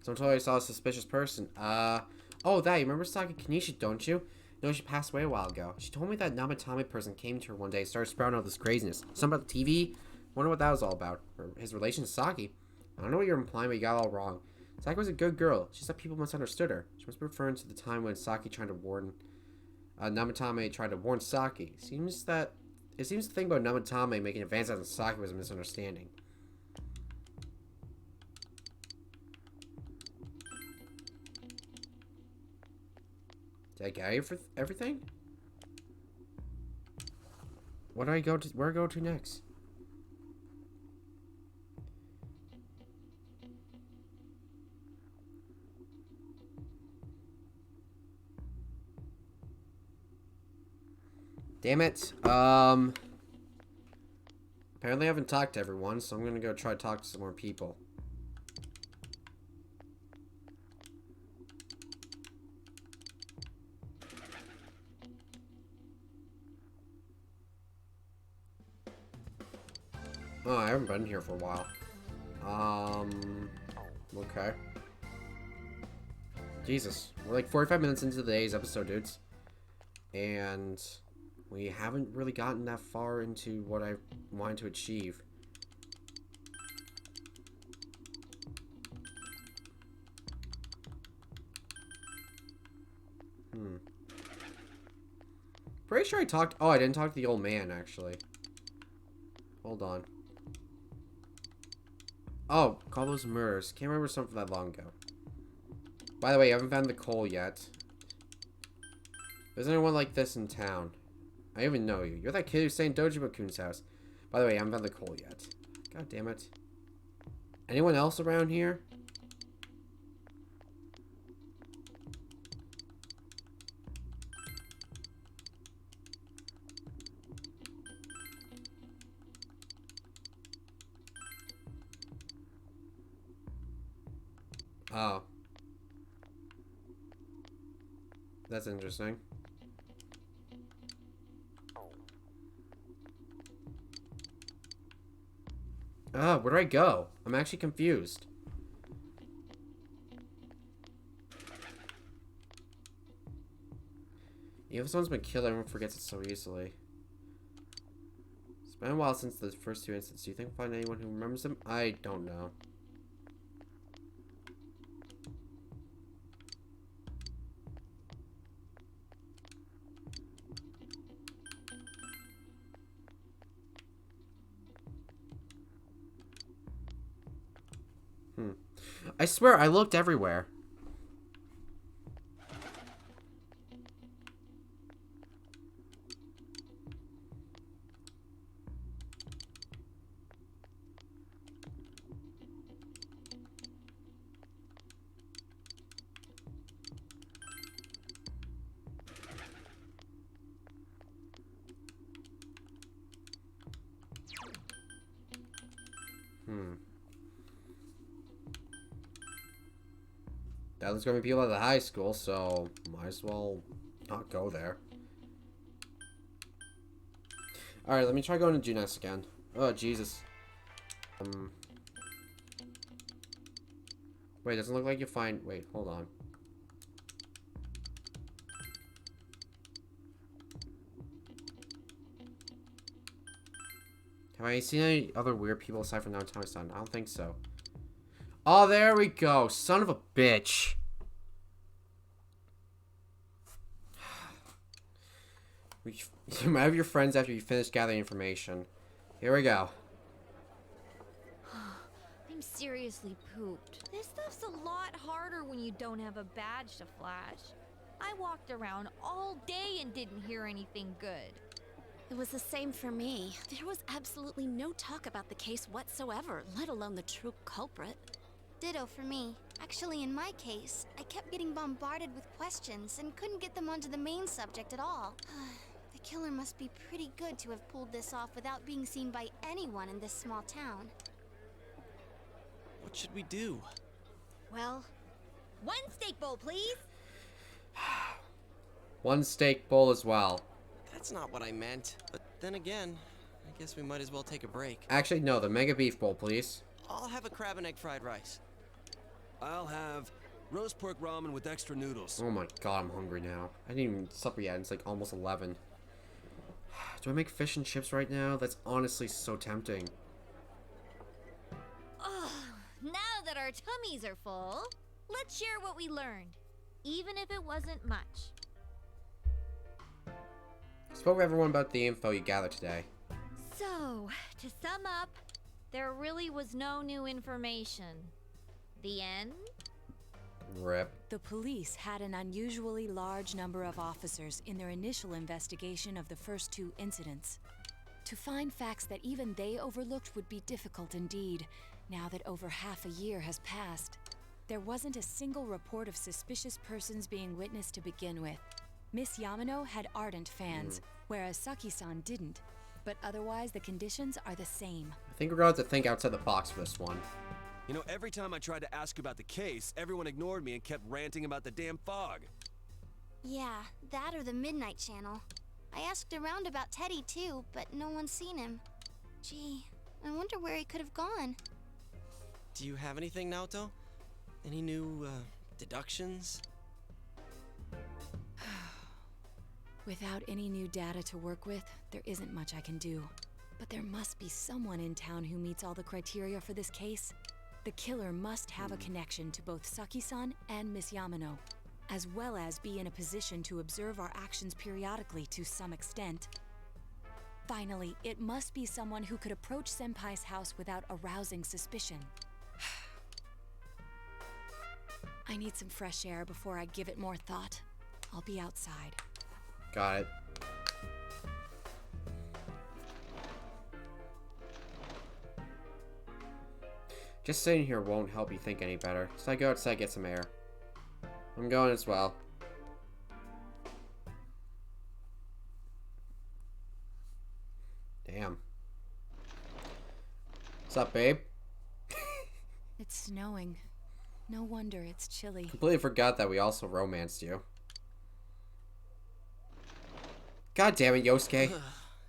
Someone told me I saw a suspicious person. Oh, that, you remember Saki Kanishi, don't you? No, she passed away a while ago. She told me that Namatame person came to her one day and started sprouting all this craziness. Something about the TV? Wonder what that was all about. Or his relation to Saki. I don't know what you're implying, but you got it all wrong. Saki was a good girl. She said people misunderstood her. She must be referring to the time when Saki tried to warn... Namatame tried to warn Saki. It seems the thing about Namatame making advances on Saki was a misunderstanding. Did I get you for everything? What do I go to? Where do I go to next? Damn it. Apparently I haven't talked to everyone, so I'm gonna go try to talk to some more people. Oh, I haven't been here for a while. Okay. Jesus. We're like 45 minutes into today's episode, dudes. And we haven't really gotten that far into what I wanted to achieve. Pretty sure I talked... Oh, I didn't talk to the old man, actually. Hold on. Oh, call those murders. Can't remember something that long ago. By the way, I haven't found the coal yet. There's anyone like this in town? I even know you. You're that kid who's staying in Dojima-kun's house. By the way, I haven't found the coal yet. God damn it. Anyone else around here? Oh. That's interesting. Ah, where do I go? I'm actually confused. Even if someone's been killed, everyone forgets it so easily. It's been a while since the first two incidents. Do you think we'll find anyone who remembers them? I don't know. I swear, I looked everywhere. There's gonna be people at the high school, so might as well not go there. Alright, let me try going to Junes again. Oh, Jesus. Wait, doesn't look like you find... Wait, hold on. Have I seen any other weird people aside from Namatame-san? I don't think so. Oh, there we go. Son of a bitch. You might have your friends after you finish gathering information. Here we go. I'm seriously pooped. This stuff's a lot harder when you don't have a badge to flash. I walked around all day and didn't hear anything good. It was the same for me. There was absolutely no talk about the case whatsoever, let alone the true culprit. Ditto for me. Actually, in my case, I kept getting bombarded with questions and couldn't get them onto the main subject at all. The killer must be pretty good to have pulled this off without being seen by anyone in this small town. What should we do? Well, one steak bowl, please. One steak bowl as well. That's not what I meant. But then again, I guess we might as well take a break. Actually, no, the mega beef bowl, please. I'll have a crab and egg fried rice. I'll have roast pork ramen with extra noodles. Oh my god, I'm hungry now. I didn't even supper yet. It's like almost 11. Do I make fish and chips right now? That's honestly so tempting. Oh, now that our tummies are full, let's share what we learned, even if it wasn't much. Spoke with everyone about the info you gathered today. So, to sum up, there really was no new information. The end? Rip. The police had an unusually large number of officers in their initial investigation of the first two incidents. To find facts that even they overlooked would be difficult indeed, now that over half a year has passed. There wasn't a single report of suspicious persons being witnessed to begin with. Miss Yamano had ardent fans, whereas Saki-san didn't. But otherwise, the conditions are the same. I think we're going to have to think outside the box for this one. You know, every time I tried to ask about the case, everyone ignored me and kept ranting about the damn fog. Yeah, that or the Midnight Channel. I asked around about Teddy too, but no one's seen him. Gee, I wonder where he could have gone. Do you have anything, Naoto? Any new, deductions? Without any new data to work with, there isn't much I can do. But there must be someone in town who meets all the criteria for this case. The killer must have a connection to both Saki-san and Miss Yamano, as well as be in a position to observe our actions periodically to some extent. Finally, it must be someone who could approach Senpai's house without arousing suspicion. I need some fresh air before I give it more thought. I'll be outside. Got it. Just sitting here won't help you think any better, so I go outside get some air. I'm going as well. Damn. What's up, babe? It's snowing. No wonder it's chilly. Completely forgot that we also romanced you. God damn it, Yosuke.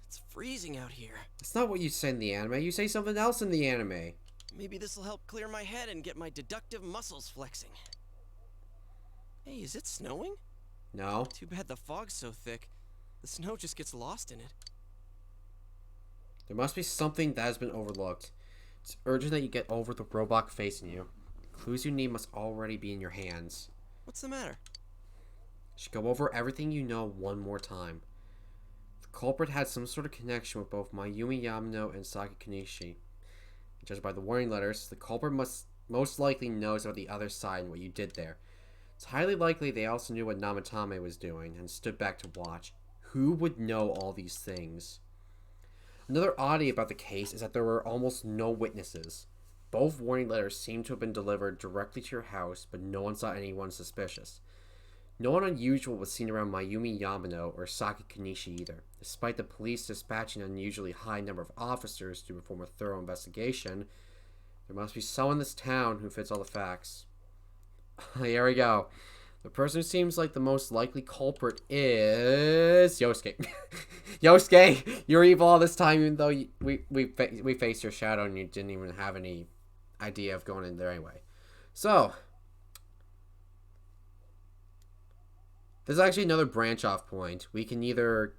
It's freezing out here. That's not what you say in the anime. You say something else in the anime. Maybe this'll help clear my head and get my deductive muscles flexing. Hey, is it snowing? No. Too bad the fog's so thick. The snow just gets lost in it. There must be something that has been overlooked. It's urgent that you get over the robot facing you. The clues you need must already be in your hands. What's the matter? You should go over everything you know one more time. The culprit had some sort of connection with both Mayumi Yamano and Saki Kanishi. Judged by the warning letters, the culprit most likely knows about the other side and what you did there. It's highly likely they also knew what Namatame was doing and stood back to watch. Who would know all these things? Another oddity about the case is that there were almost no witnesses. Both warning letters seem to have been delivered directly to your house, but no one saw anyone suspicious. No one unusual was seen around Mayumi Yamano or Saki Kanishi either. Despite the police dispatching an unusually high number of officers to perform a thorough investigation, there must be someone in this town who fits all the facts. Here we go. The person who seems like the most likely culprit is Yosuke. Yosuke, you're evil all this time, even though we faced your shadow and you didn't even have any idea of going in there anyway. So, there's actually another branch off point. We can either...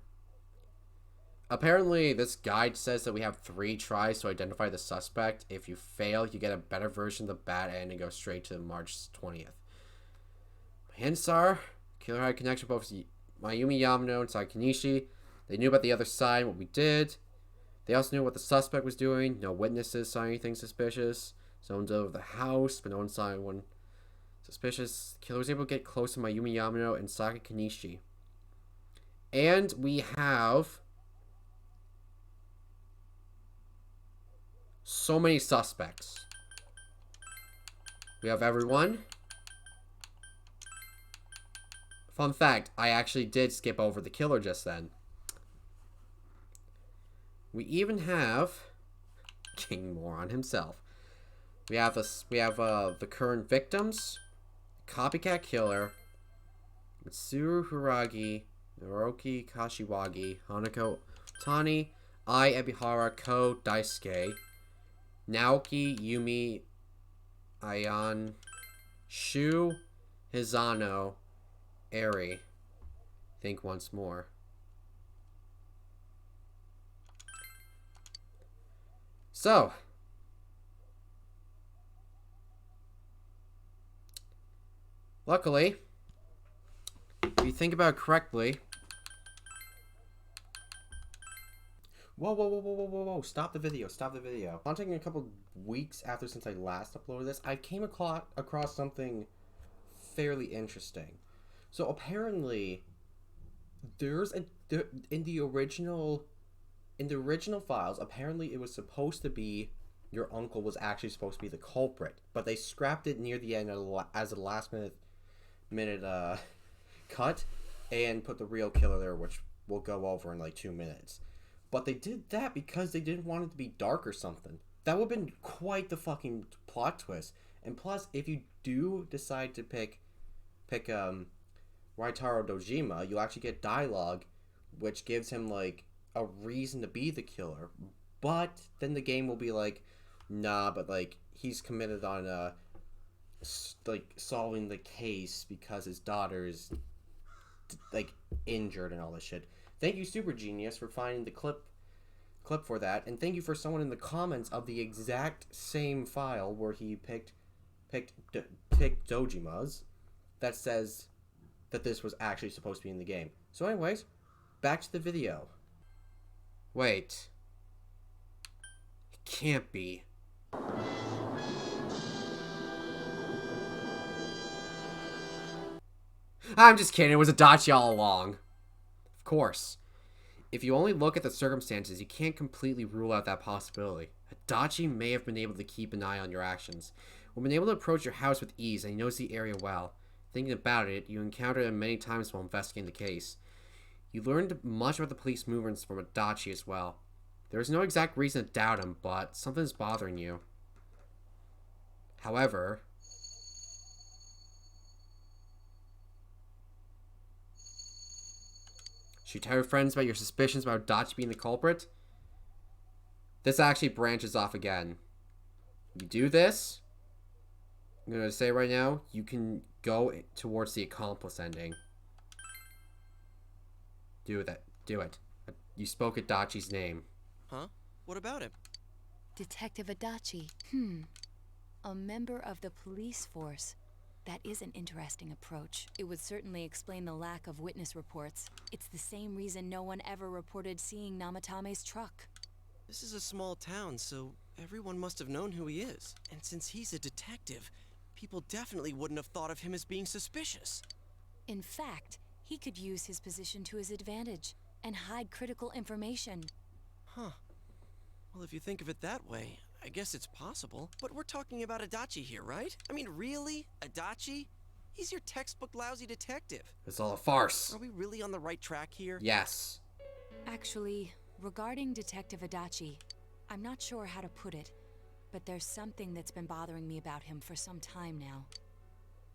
Apparently, this guide says that we have 3 tries to identify the suspect. If you fail, you get a better version of the bad end and go straight to March 20th. Hints are, killer had a connection with both Mayumi Yamano and Saki Kanishi. They knew about the other side, what we did. They also knew what the suspect was doing. No witnesses saw anything suspicious. Someone dove the house, but no one saw anyone suspicious. The killer was able to get close to Mayumi Yamano and Saki Kanishi. And we have so many suspects. We have everyone. Fun fact, I actually did skip over the killer just then. We even have King Moron himself. We have the current victims, copycat killer, Mitsuru Hiragi, Naoki Kashiwagi, Hanako Tani, Ai Ebihara, Ko Daisuke, Naoki Yumi, Ayan, Shu Hizano, Eri. Think once more. So, luckily, if you think about it correctly... Whoa, stop the video, stop the video. I'm taking a couple weeks since I last uploaded this, I came across something fairly interesting. So apparently, in the original in the original files, apparently it was supposed to be your uncle was actually supposed to be the culprit, but they scrapped it near the end as a last minute cut and put the real killer there, which we'll go over in like 2 minutes. But they did that because they didn't want it to be dark or something. That would have been quite the fucking plot twist. And plus, if you do decide to pick Raitaro Dojima, you'll actually get dialogue, which gives him like a reason to be the killer. But then the game will be like, nah, but like he's committed on like solving the case because his daughter is like injured and all this shit. Thank you, Super Genius, for finding the clip for that, and thank you for someone in the comments of the exact same file where he picked Dojima's that says that this was actually supposed to be in the game. So anyways, back to the video. Wait. It can't be. I'm just kidding, it was Adachi all along. Of course. If you only look at the circumstances, you can't completely rule out that possibility. Adachi may have been able to keep an eye on your actions. When been able to approach your house with ease, and he knows the area well. Thinking about it, you encountered him many times while investigating the case. You learned much about the police movements from Adachi as well. There is no exact reason to doubt him, but something's bothering you. However, should you tell your friends about your suspicions about Adachi being the culprit? This actually branches off again. You do this, I'm going to say right now, you can go towards the accomplice ending. Do that. Do it. You spoke Adachi's name. Huh? What about him? Detective Adachi. A member of the police force. That is an interesting approach. It would certainly explain the lack of witness reports. It's the same reason no one ever reported seeing Namatame's truck. This is a small town, so everyone must have known who he is. And since he's a detective, people definitely wouldn't have thought of him as being suspicious. In fact, he could use his position to his advantage and hide critical information. Huh. Well, if you think of it that way, I guess it's possible. But we're talking about Adachi here, right? I mean, really? Adachi? He's your textbook lousy detective. It's all a farce. Are we really on the right track here? Yes. Actually, regarding Detective Adachi, I'm not sure how to put it, but there's something that's been bothering me about him for some time now.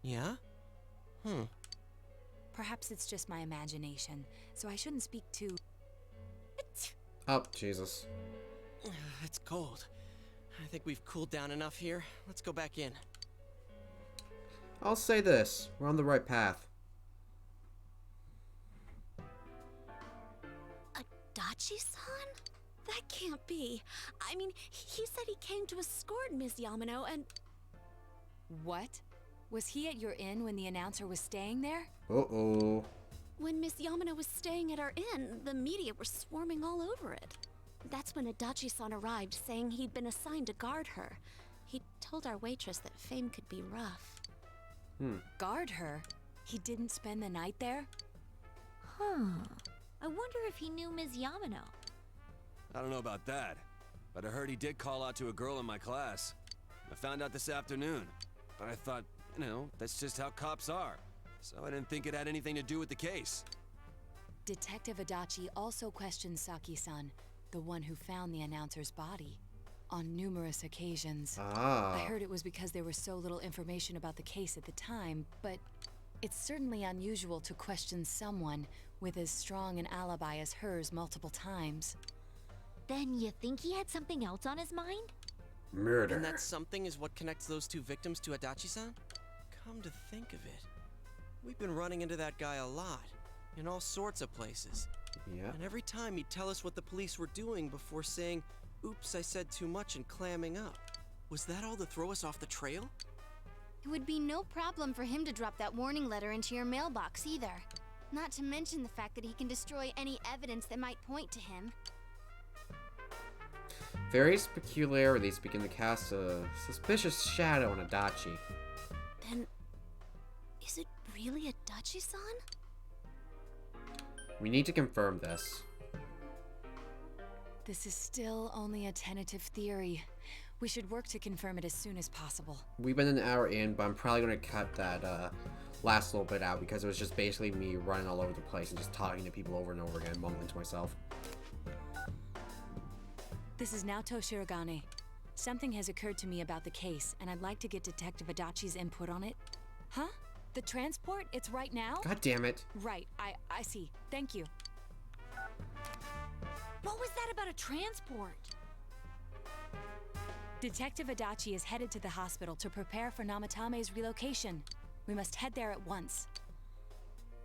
Yeah? Perhaps it's just my imagination, so I shouldn't speak too... Oh, Jesus. It's cold. I think we've cooled down enough here. Let's go back in. I'll say this. We're on the right path. Adachi-san? That can't be. I mean, he said he came to escort Miss Yamano and... What? Was he at your inn when the announcer was staying there? Uh-oh. When Miss Yamano was staying at our inn, the media were swarming all over it. That's when Adachi-san arrived, saying he'd been assigned to guard her. He told our waitress that fame could be rough. Guard her? He didn't spend the night there? I wonder if he knew Ms. Yamano. I don't know about that, but I heard he did call out to a girl in my class. I found out this afternoon, but I thought, you know, that's just how cops are. So I didn't think it had anything to do with the case. Detective Adachi also questioned Saki-san, the one who found the announcer's body, on numerous occasions. I heard it was because there was so little information about the case at the time, but it's certainly unusual to question someone with as strong an alibi as hers multiple times. Then you think he had something else on his mind? Murder. And that something is what connects those two victims to Adachi-san? Come to think of it, we've been running into that guy a lot, in all sorts of places. Yeah. And every time he'd tell us what the police were doing before saying, "Oops, I said too much," and clamming up. Was that all to throw us off the trail? It would be no problem for him to drop that warning letter into your mailbox either. Not to mention the fact that he can destroy any evidence that might point to him. Various peculiarities begin to cast a suspicious shadow on Adachi. Then, is it really Adachi-san? We need to confirm this. This is still only a tentative theory. We should work to confirm it as soon as possible. We've been an hour in, but I'm probably going to cut that last little bit out because it was just basically me running all over the place and just talking to people over and over again, mumbling to myself. This is Naoto Shirogane. Something has occurred to me about the case, and I'd like to get Detective Adachi's input on it. Huh? The transport? It's right now? God damn it. Right, I see. Thank you. What was that about a transport? Detective Adachi is headed to the hospital to prepare for Namatame's relocation. We must head there at once.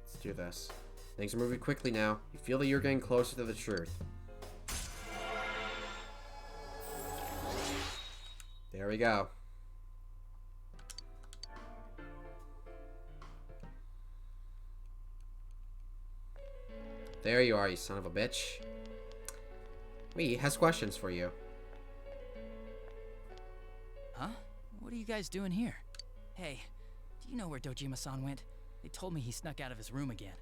Let's do this. Things are moving quickly now. You feel that you're getting closer to the truth. There we go. There you are, you son of a bitch. Wait, he has questions for you. Huh? What are you guys doing here? Hey, do you know where Dojima-san went? They told me he snuck out of his room again.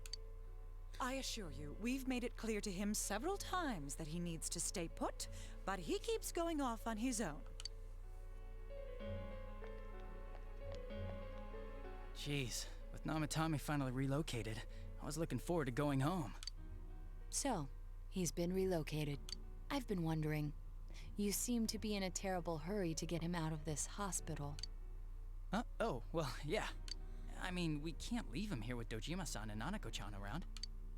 I assure you, we've made it clear to him several times that he needs to stay put, but he keeps going off on his own. Jeez, with Namatame finally relocated, I was looking forward to going home. So, he's been relocated. I've been wondering. You seem to be in a terrible hurry to get him out of this hospital. Huh? Oh, well, yeah. I mean, we can't leave him here with Dojima-san and Nanako-chan around.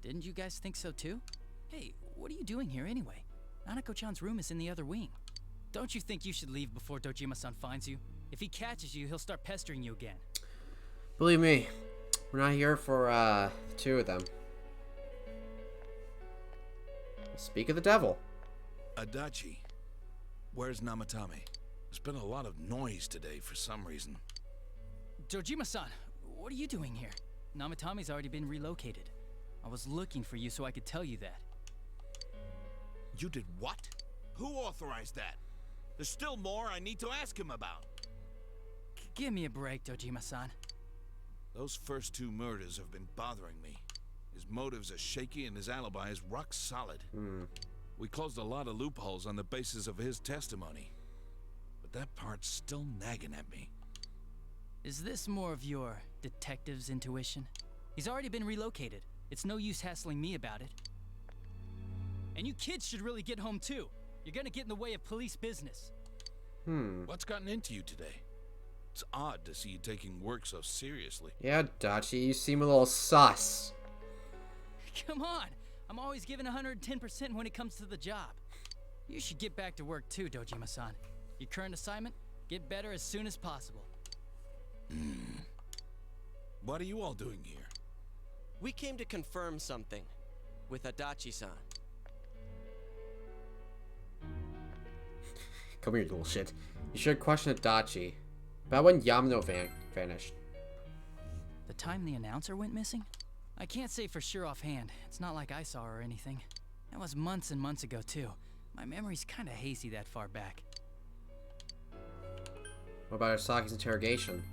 Didn't you guys think so too? Hey, what are you doing here anyway? Nanako-chan's room is in the other wing. Don't you think you should leave before Dojima-san finds you? If he catches you, he'll start pestering you again. Believe me, we're not here for the two of them. Speak of the devil. Adachi, where's Namatame? There's been a lot of noise today for some reason. Dojima-san, what are you doing here? Namatame's already been relocated. I was looking for you so I could tell you that. You did what? Who authorized that? There's still more I need to ask him about. Give me a break, Dojima-san. Those first two murders have been bothering me. His motives are shaky and his alibi is rock solid. We closed a lot of loopholes on the basis of his testimony. But that part's still nagging at me. Is this more of your detective's intuition? He's already been relocated. It's no use hassling me about it. And you kids should really get home too. You're gonna get in the way of police business. What's gotten into you today? It's odd to see you taking work so seriously. Yeah, Dachi, you seem a little sus. Come on! I'm always giving 110% when it comes to the job. You should get back to work too, Dojima-san. Your current assignment? Get better as soon as possible. What are you all doing here? We came to confirm something with Adachi-san. Come here, little shit. You should question Adachi about when Yamano vanished. The time the announcer went missing? I can't say for sure offhand. It's not like I saw her or anything. That was months and months ago too. My memory's kinda hazy that far back. What about Asaki's interrogation?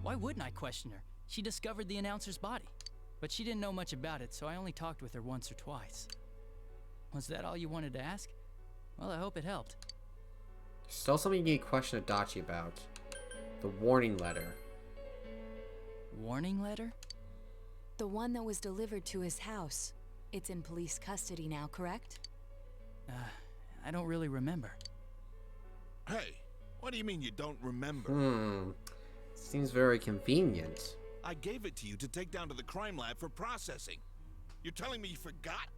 Why wouldn't I question her? She discovered the announcer's body. But she didn't know much about it, so I only talked with her once or twice. Was that all you wanted to ask? Well, I hope it helped. Still something you need to question Adachi about. The warning letter. Warning letter? The one that was delivered to his house. It's in police custody now, correct? I don't really remember. Hey, what do you mean you don't remember? Seems very convenient. I gave it to you to take down to the crime lab for processing. You're telling me you forgot?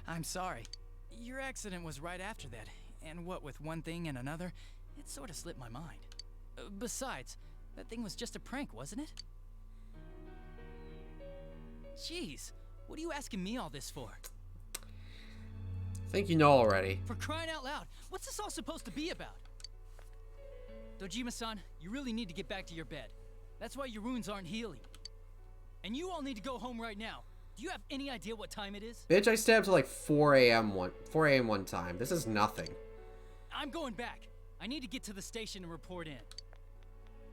I'm sorry. Your accident was right after that, and what with one thing and another, it sort of slipped my mind. Besides, that thing was just a prank, wasn't it? Jeez, what are you asking me all this for? I think you know already. For crying out loud, what's this all supposed to be about? Dojima-san, you really need to get back to your bed. That's why your wounds aren't healing. And you all need to go home right now. Do you have any idea what time it is? Bitch, I stayed up till like 4 a.m. one time. This is nothing. I'm going back. I need to get to the station and report in.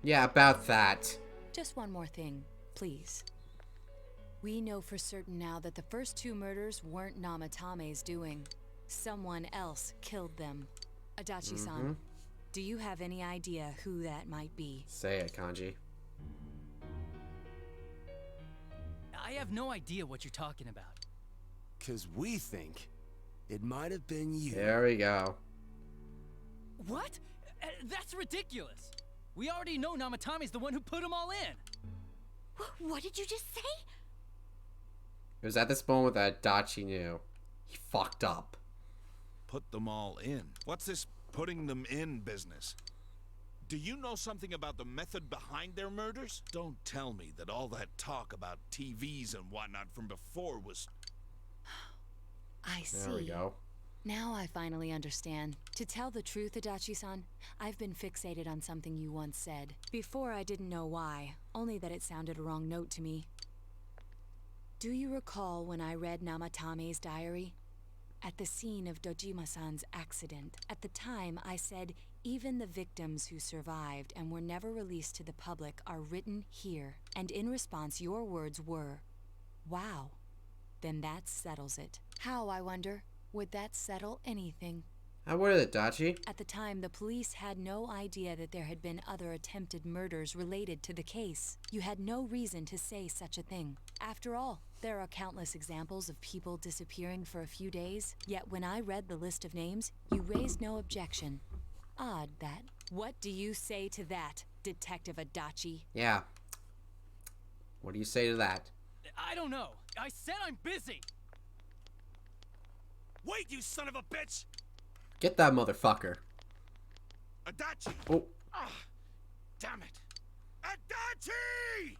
Yeah, about that. Just one more thing, please. We know for certain now that the first 2 murders weren't Namatame's doing. Someone else killed them. Adachi-san, do you have any idea who that might be? Say it, Kanji. I have no idea what you're talking about. 'Cause we think it might have been you. There we go. What? That's ridiculous. We already know Namatame's the one who put them all in. What did you just say? It was at this moment that Dachi knew. He fucked up. Put them all in. What's this putting them in business? Do you know something about the method behind their murders? Don't tell me that all that talk about TVs and whatnot from before was... I see. There we go. Now I finally understand. To tell the truth, Adachi-san, I've been fixated on something you once said. Before I didn't know why, only that it sounded a wrong note to me. Do you recall when I read Namatame's diary? At the scene of Dojima-san's accident, at the time I said, even the victims who survived and were never released to the public are written here. And in response, your words were, wow. Then that settles it. How, I wonder? Would that settle anything? How would it, Dachi? At the time, the police had no idea that there had been other attempted murders related to the case. You had no reason to say such a thing. After all, there are countless examples of people disappearing for a few days. Yet when I read the list of names, you raised no objection. Odd that. What do you say to that, Detective Adachi? Yeah. What do you say to that? I don't know. I said I'm busy. Wait, you son of a bitch! Get that motherfucker. Adachi! Oh. Ah, damn it. Adachi!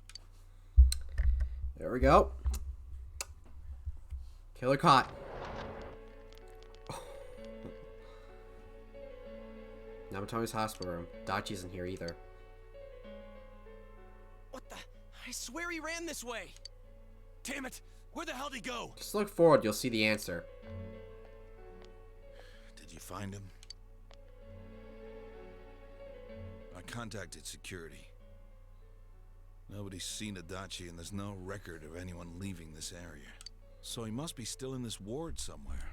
There we go. Killer caught. Namatame's hospital room. Dachi isn't here either. What the? I swear he ran this way. Damn it! Where the hell did he go? Just look forward, you'll see the answer. Did you find him? I contacted security. Nobody's seen Adachi and there's no record of anyone leaving this area. So he must be still in this ward somewhere.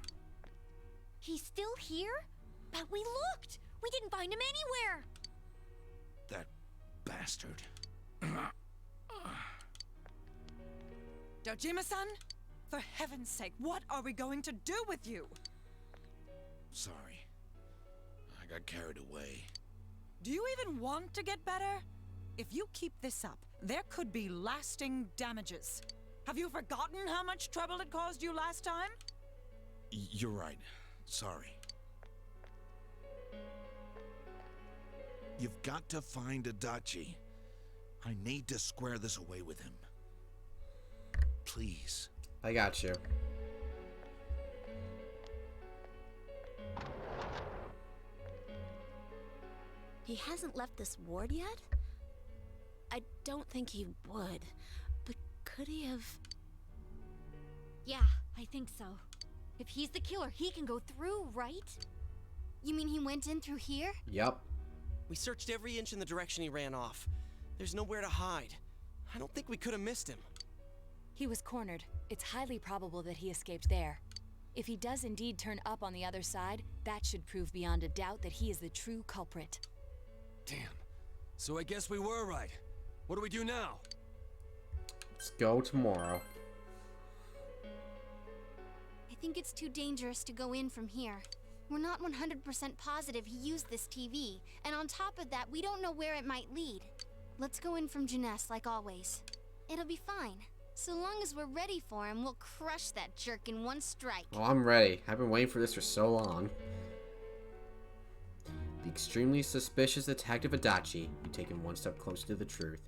He's still here? But we looked! We didn't find him anywhere! That bastard. Dojima-san? For heaven's sake, what are we going to do with you? Sorry. I got carried away. Do you even want to get better? If you keep this up, there could be lasting damages. Have you forgotten how much trouble it caused you last time? You're right. Sorry. You've got to find Adachi. I need to square this away with him. Please. I got you. He hasn't left this ward yet? I don't think he would. But could he have... Yeah, I think so. If he's the killer, he can go through, right? You mean he went in through here? Yup. We searched every inch in the direction he ran off. There's nowhere to hide. I don't think we could have missed him. He was cornered. It's highly probable that he escaped there. If he does indeed turn up on the other side, that should prove beyond a doubt that he is the true culprit. Damn. So I guess we were right. What do we do now? Let's go tomorrow. I think it's too dangerous to go in from here. We're not 100% positive he used this TV, and on top of that, we don't know where it might lead. Let's go in from Jeunesse like always. It'll be fine. So long as we're ready for him, we'll crush that jerk in one strike. Well, I'm ready. I've been waiting for this for so long. The extremely suspicious detective Adachi. You've taken one step closer to the truth.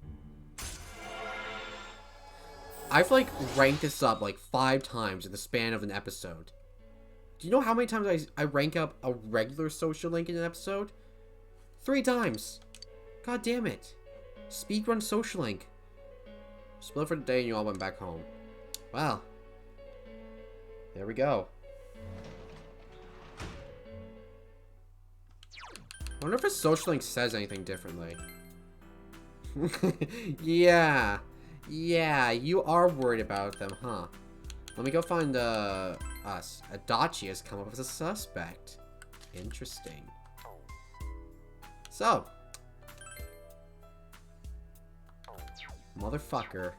I've like ranked this up like 5 times in the span of an episode. Do you know how many times I rank up a regular social link in an episode? 3 times. God damn it. Speedrun social link. Split for the day and you all went back home. Well. There we go. I wonder if a social link says anything differently. Yeah. Yeah, you are worried about them, huh? Let me go find, us. Adachi has come up as a suspect. Interesting. So. Motherfucker.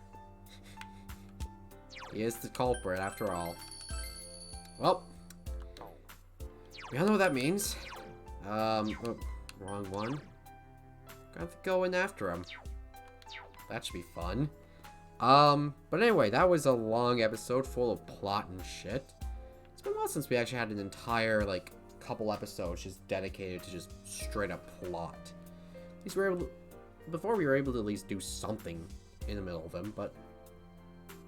He is the culprit, after all. Well. We all know what that means. Oh, wrong one. Got to go in after him. That should be fun. But anyway, that was a long episode full of plot and shit. It's been a while since we actually had an entire, like, couple episodes just dedicated to just straight up plot. At least we were able to, before we were able to at least do something in the middle of them, but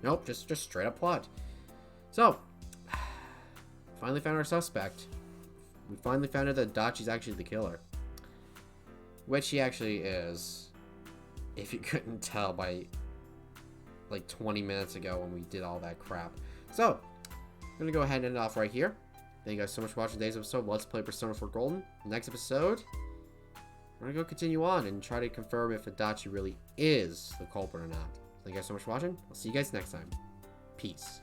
nope, just straight up plot. So, finally found our suspect. We finally found out that Dachi's actually the killer. Which he actually is, if you couldn't tell by like 20 minutes ago when we did all that crap. So, I'm gonna go ahead and end it off right here. Thank you guys so much for watching today's episode of Let's Play Persona 4 Golden. Next episode, we're gonna go continue on and try to confirm if Adachi really is the culprit or not. Thank you guys so much for watching. I'll see you guys next time. Peace.